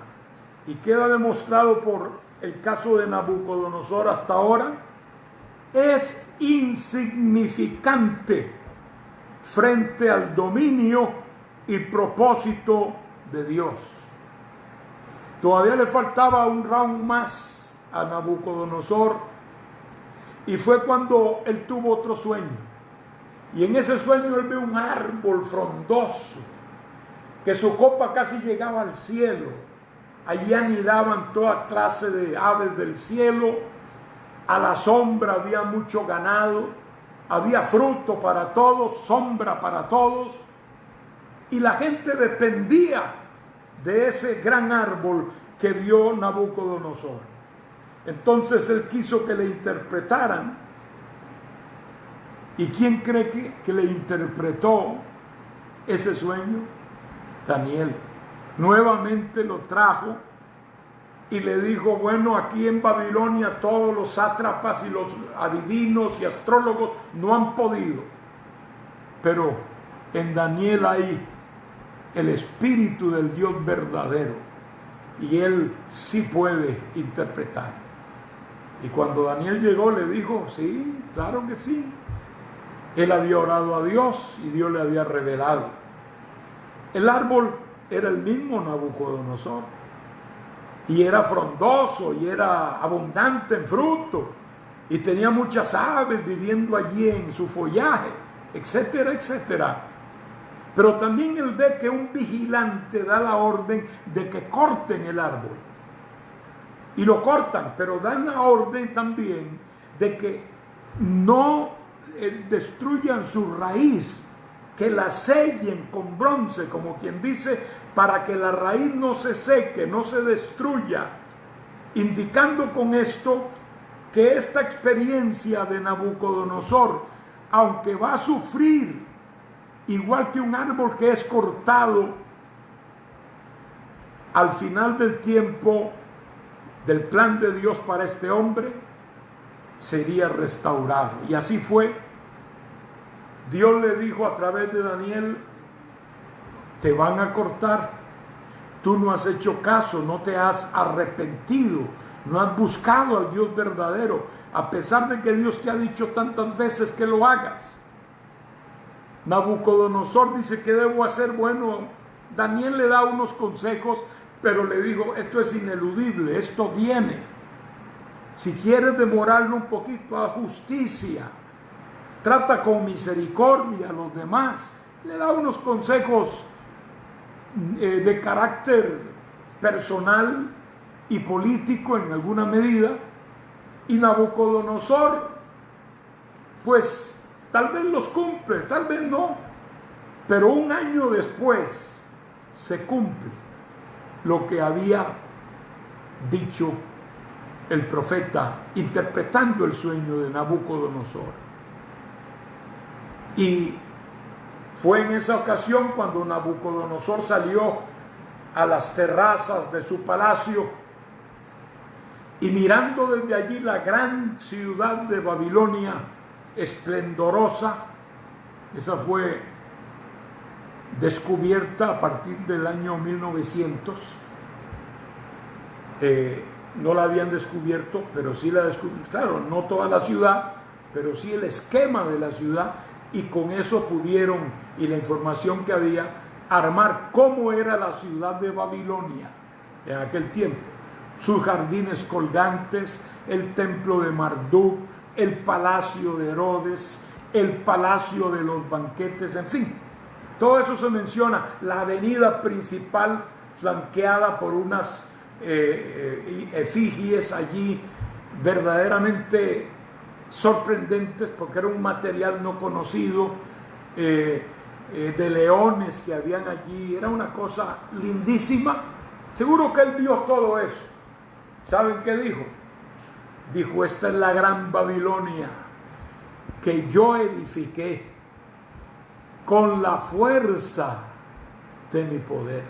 Speaker 1: y queda demostrado por el caso de Nabucodonosor hasta ahora, es insignificante frente al dominio y propósito de Dios. Todavía le faltaba un round más a Nabucodonosor, y fue cuando él tuvo otro sueño. Y en ese sueño él ve un árbol frondoso, que su copa casi llegaba al cielo. Allí anidaban toda clase de aves del cielo, a la sombra había mucho ganado, había fruto para todos, sombra para todos, y la gente dependía de ese gran árbol que vio Nabucodonosor. Entonces él quiso que le interpretaran. ¿Y quién cree que le interpretó ese sueño? Daniel. Nuevamente lo trajo y le dijo, bueno, aquí en Babilonia todos los sátrapas y los adivinos y astrólogos no han podido, pero en Daniel hay el espíritu del Dios verdadero y él sí puede interpretar. Y cuando Daniel llegó le dijo, sí, claro que sí. Él había orado a Dios y Dios le había revelado. El árbol era el mismo Nabucodonosor y era frondoso y era abundante en fruto y tenía muchas aves viviendo allí en su follaje, etcétera, etcétera. Pero también él ve que un vigilante da la orden de que corten el árbol. Y lo cortan, pero dan la orden también de que no destruyan su raíz, que la sellen con bronce, como quien dice, para que la raíz no se seque, no se destruya, indicando con esto que esta experiencia de Nabucodonosor, aunque va a sufrir igual que un árbol que es cortado, al final del tiempo del plan de Dios para este hombre, sería restaurado. Y así fue. Dios le dijo a través de Daniel, te van a cortar, tú no has hecho caso, no te has arrepentido, no has buscado al Dios verdadero, a pesar de que Dios te ha dicho tantas veces que lo hagas. Nabucodonosor dice, ¿qué debo hacer? Bueno, Daniel le da unos consejos, pero le dijo, esto es ineludible, esto viene. Si quieres demorarlo un poquito, haz justicia, trata con misericordia a los demás. Le da unos consejos de carácter personal y político en alguna medida. Y Nabucodonosor, pues tal vez los cumple, tal vez no, pero un año después se cumple lo que había dicho el profeta interpretando el sueño de Nabucodonosor. Y fue en esa ocasión cuando Nabucodonosor salió a las terrazas de su palacio y mirando desde allí la gran ciudad de Babilonia esplendorosa, esa fue descubierta a partir del año 1900. No la habían descubierto, pero sí la descubrieron. Claro, no toda la ciudad, pero sí el esquema de la ciudad, y con eso pudieron, y la información que había, armar cómo era la ciudad de Babilonia en aquel tiempo. Sus jardines colgantes, el templo de Marduk, el palacio de Herodes, el palacio de los banquetes, en fin. Todo eso se menciona. La avenida principal flanqueada por unas efigies allí verdaderamente sorprendentes, porque era un material no conocido, de leones que habían allí. Era una cosa lindísima. Seguro que él vio todo eso. ¿Saben qué dijo? Dijo, esta es la gran Babilonia que yo edifiqué con la fuerza de mi poder.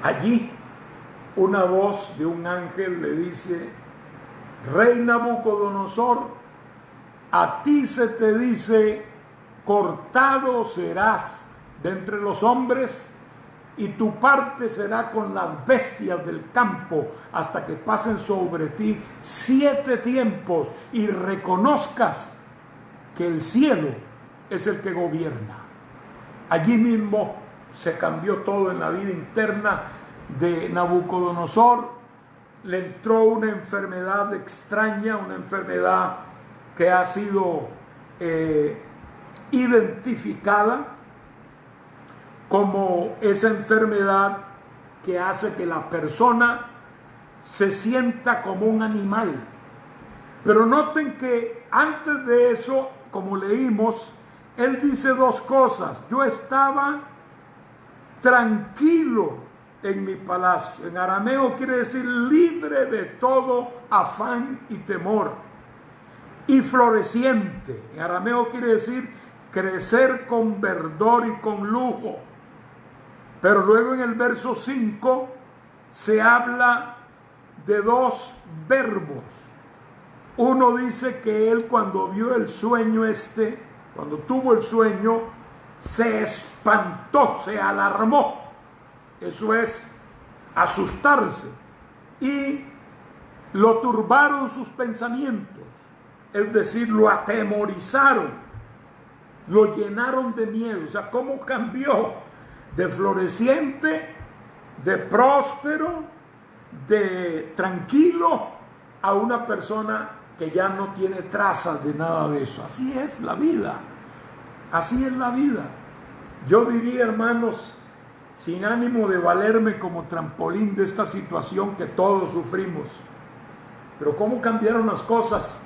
Speaker 1: Allí una voz de un ángel le dice, Rey Nabucodonosor, a ti se te dice, cortado serás de entre los hombres, y tu parte será con las bestias del campo, hasta que pasen sobre ti 7 tiempos y reconozcas que el cielo es el que gobierna. Allí mismo se cambió todo en la vida interna de Nabucodonosor. Le entró una enfermedad extraña, una enfermedad que ha sido identificada como esa enfermedad que hace que la persona se sienta como un animal. Pero noten que antes de eso, como leímos, él dice dos cosas. Yo estaba tranquilo en mi palacio. En arameo quiere decir libre de todo afán y temor. Y floreciente. En arameo quiere decir crecer con verdor y con lujo. Pero luego en el verso 5 se habla de dos verbos. Uno dice que él cuando vio el sueño cuando tuvo el sueño, se espantó, se alarmó. Eso es asustarse. Y lo turbaron sus pensamientos. Es decir, lo atemorizaron. Lo llenaron de miedo. O sea, ¿cómo cambió de floreciente, de próspero, de tranquilo, a una persona que ya no tiene trazas de nada de eso? Así es la vida. Así es la vida. Yo diría, hermanos, sin ánimo de valerme como trampolín de esta situación que todos sufrimos, pero cómo cambiaron las cosas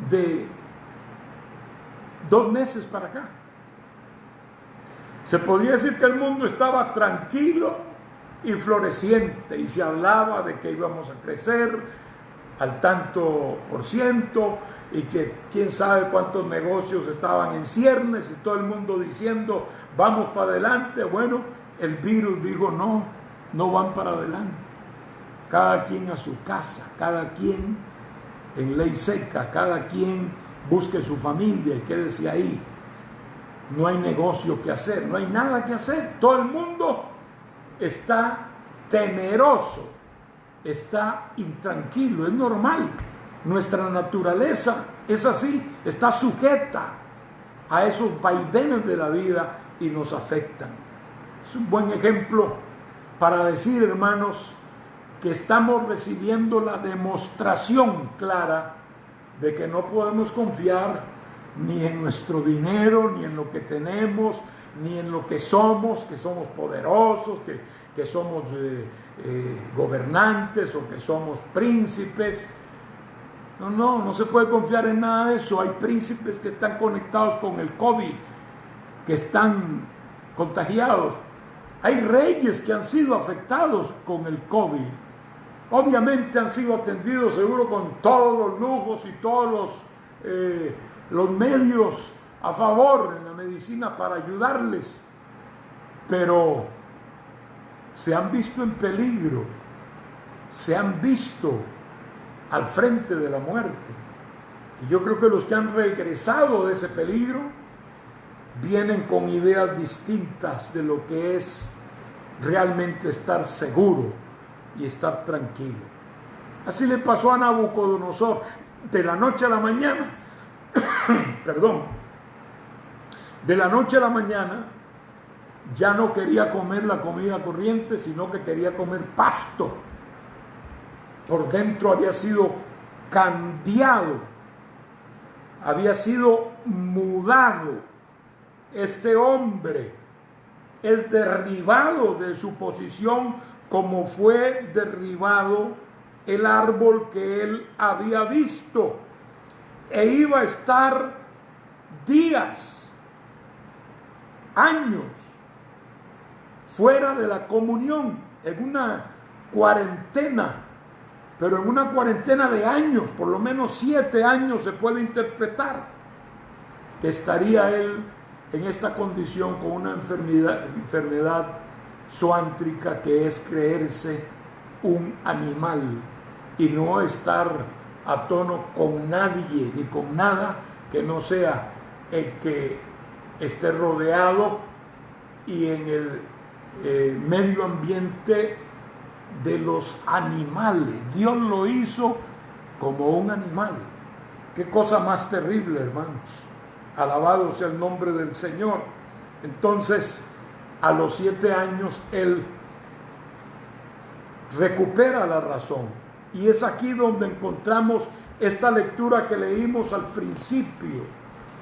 Speaker 1: de 2 meses para acá. Se podría decir que el mundo estaba tranquilo y floreciente y se hablaba de que íbamos a crecer al tanto por ciento y que quién sabe cuántos negocios estaban en ciernes y todo el mundo diciendo vamos para adelante. Bueno, el virus dijo no van para adelante. Cada quien a su casa, cada quien en ley seca, cada quien busque su familia y quédese ahí. No hay negocio que hacer, no hay nada que hacer. Todo el mundo está temeroso, está intranquilo, es normal. Nuestra naturaleza es así, está sujeta a esos vaivenes de la vida y nos afectan. Es un buen ejemplo para decir, hermanos, que estamos recibiendo la demostración clara de que no podemos confiar ni en nuestro dinero, ni en lo que tenemos, ni en lo que somos poderosos, que somos gobernantes o que somos príncipes. No se puede confiar en nada de eso. Hay príncipes que están conectados con el COVID, que están contagiados. Hay reyes que han sido afectados con el COVID. Obviamente han sido atendidos seguro con todos los lujos y todos los medios a favor en la medicina para ayudarles, pero se han visto en peligro, se han visto al frente de la muerte. Y yo creo que los que han regresado de ese peligro vienen con ideas distintas de lo que es realmente estar seguro y estar tranquilo. Así le pasó a Nabucodonosor. De la noche a la mañana, de la noche a la mañana ya no quería comer la comida corriente, sino que quería comer pasto. Por dentro había sido cambiado, había sido mudado. Este hombre es derribado de su posición como fue derribado el árbol que él había visto, e iba a estar días, años, fuera de la comunión, en una cuarentena, pero en una cuarentena de años, por lo menos 7 años se puede interpretar, que estaría él en esta condición con una enfermedad zoántrica, que es creerse un animal y no estar a tono con nadie ni con nada que no sea el que esté rodeado y en el medio ambiente de los animales. Dios lo hizo como un animal. Qué cosa más terrible, hermanos. Alabado sea el nombre del Señor. Entonces, a los 7 años, él recupera la razón. Y es aquí donde encontramos esta lectura que leímos al principio.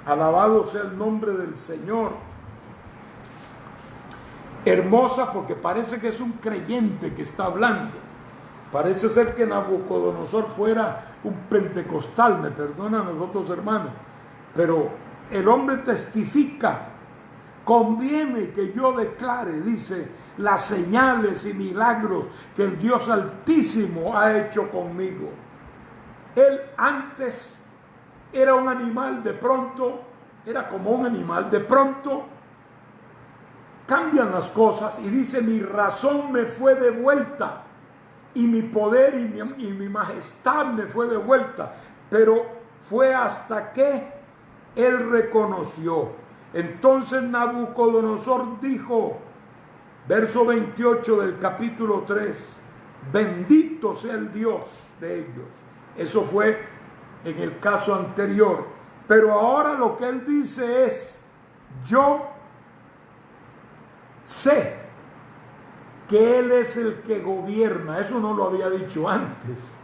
Speaker 1: Alabado sea el nombre del Señor. Hermosa, porque parece que es un creyente que está hablando. Parece ser que Nabucodonosor fuera un pentecostal, me perdonan nosotros hermanos, pero el hombre testifica: conviene que yo declare, dice, las señales y milagros que el Dios Altísimo ha hecho conmigo. Él antes era un animal, de pronto, era como un animal, de pronto cambian las cosas y dice: mi razón me fue devuelta y mi poder y mi majestad me fue devuelta. Pero fue hasta que él reconoció. Entonces Nabucodonosor dijo, verso 28 del capítulo 3, bendito sea el Dios de ellos. Eso fue en el caso anterior. Pero ahora lo que él dice es: yo sé que Él es el que gobierna. Eso no lo había dicho antes.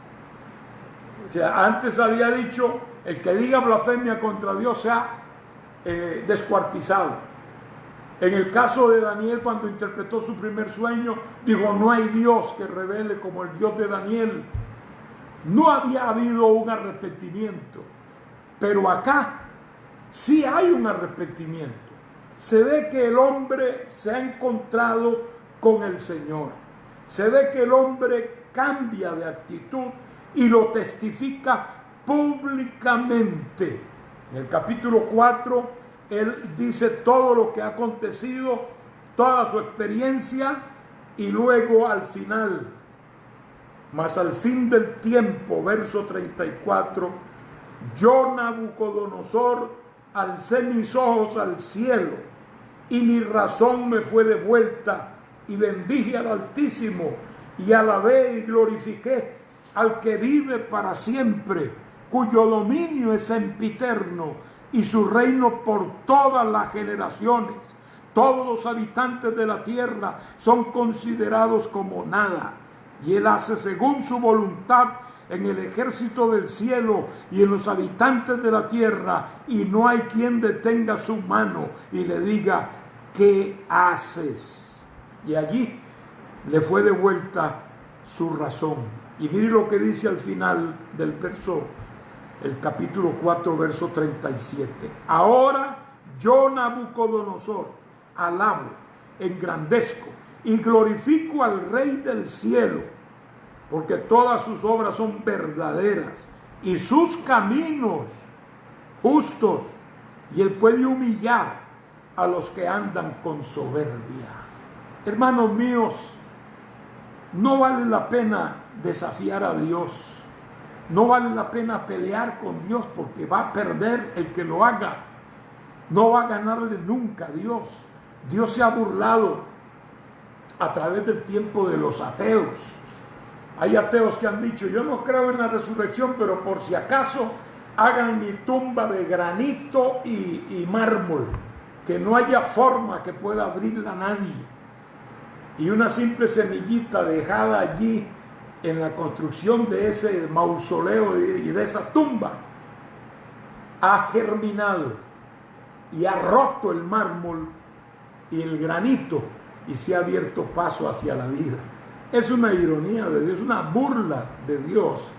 Speaker 1: O sea, antes había dicho: el que diga blasfemia contra Dios sea descuartizado. En el caso de Daniel, cuando interpretó su primer sueño, dijo: no hay Dios que revele como el Dios de Daniel. No había habido un arrepentimiento, pero acá sí hay un arrepentimiento. Se ve que el hombre se ha encontrado con el Señor. Se ve que el hombre cambia de actitud y lo testifica públicamente. En el capítulo 4, él dice todo lo que ha acontecido, toda su experiencia, y luego al final, mas al fin del tiempo, verso 34, yo, Nabucodonosor, alcé mis ojos al cielo y mi razón me fue devuelta, y bendije al Altísimo y alabé y glorifiqué al que vive para siempre, cuyo dominio es sempiterno y su reino por todas las generaciones. Todos los habitantes de la tierra son considerados como nada, y él hace según su voluntad en el ejército del cielo y en los habitantes de la tierra, y no hay quien detenga su mano y le diga: ¿qué haces? Y allí le fue devuelta su razón. Y mire lo que dice al final del verso, el capítulo 4, verso 37. Ahora yo, Nabucodonosor, alabo, engrandezco y glorifico al Rey del cielo, porque todas sus obras son verdaderas y sus caminos justos, y él puede humillar a los que andan con soberbia. Hermanos míos, no vale la pena desafiar a Dios, no vale la pena pelear con Dios, porque va a perder el que lo haga, no va a ganarle nunca a Dios. Dios se ha burlado a través del tiempo de los ateos. Hay ateos que han dicho: yo no creo en la resurrección, pero por si acaso hagan mi tumba de granito y mármol, que no haya forma que pueda abrirla a nadie. Y una simple semillita dejada allí en la construcción de ese mausoleo y de esa tumba ha germinado y ha roto el mármol y el granito, y se ha abierto paso hacia la vida. Es una ironía de Dios, una burla de Dios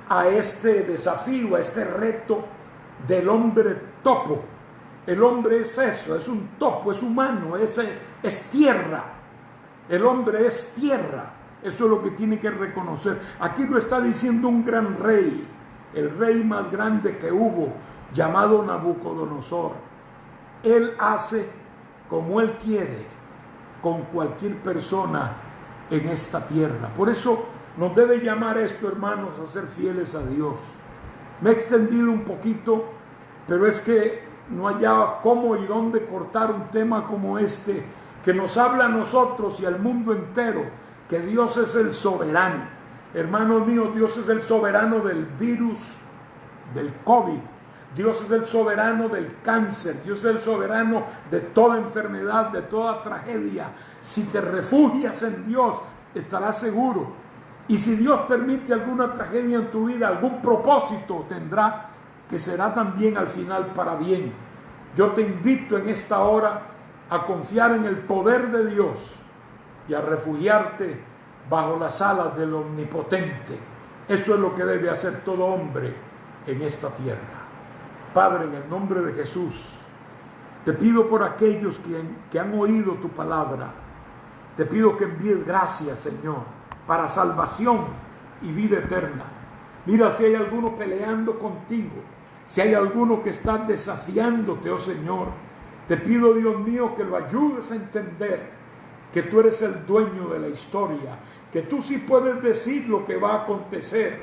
Speaker 1: a este desafío, a este reto del hombre topo. El hombre es eso, es un topo, es humano, es tierra. El hombre es tierra. Eso es lo que tiene que reconocer. Aquí lo está diciendo un gran rey, el rey más grande que hubo, llamado Nabucodonosor. Él hace como él quiere con cualquier persona en esta tierra. Por eso nos debe llamar esto, hermanos, a ser fieles a Dios. Me he extendido un poquito, pero es que no hallaba cómo y dónde cortar un tema como este, que nos habla a nosotros y al mundo entero que Dios es el soberano. Hermanos míos, Dios es el soberano del virus, del COVID. Dios es el soberano del cáncer. Dios es el soberano de toda enfermedad, de toda tragedia. Si te refugias en Dios, estarás seguro. Y si Dios permite alguna tragedia en tu vida, algún propósito tendrá, que será también al final para bien. Yo te invito en esta hora a confiar en el poder de Dios y a refugiarte bajo las alas del Omnipotente. Eso es lo que debe hacer todo hombre en esta tierra. Padre, en el nombre de Jesús, te pido por aquellos que han oído tu palabra. Te pido que envíes gracias, Señor, para salvación y vida eterna. Mira, si hay alguno peleando contigo, si hay alguno que está desafiándote, oh Señor, te pido, Dios mío, que lo ayudes a entender que tú eres el dueño de la historia, que tú sí puedes decir lo que va a acontecer,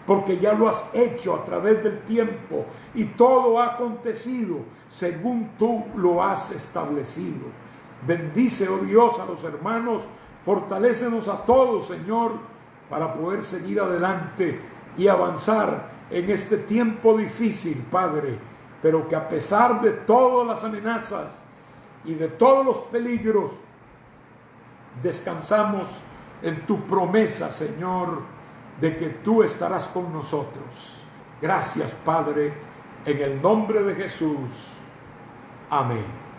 Speaker 1: porque ya lo has hecho a través del tiempo y todo ha acontecido según tú lo has establecido. Bendice, oh Dios, a los hermanos, fortalécenos a todos, Señor, para poder seguir adelante y avanzar en este tiempo difícil, Padre, pero que a pesar de todas las amenazas y de todos los peligros, descansamos en tu promesa, Señor, de que tú estarás con nosotros. Gracias, Padre, en el nombre de Jesús. Amén.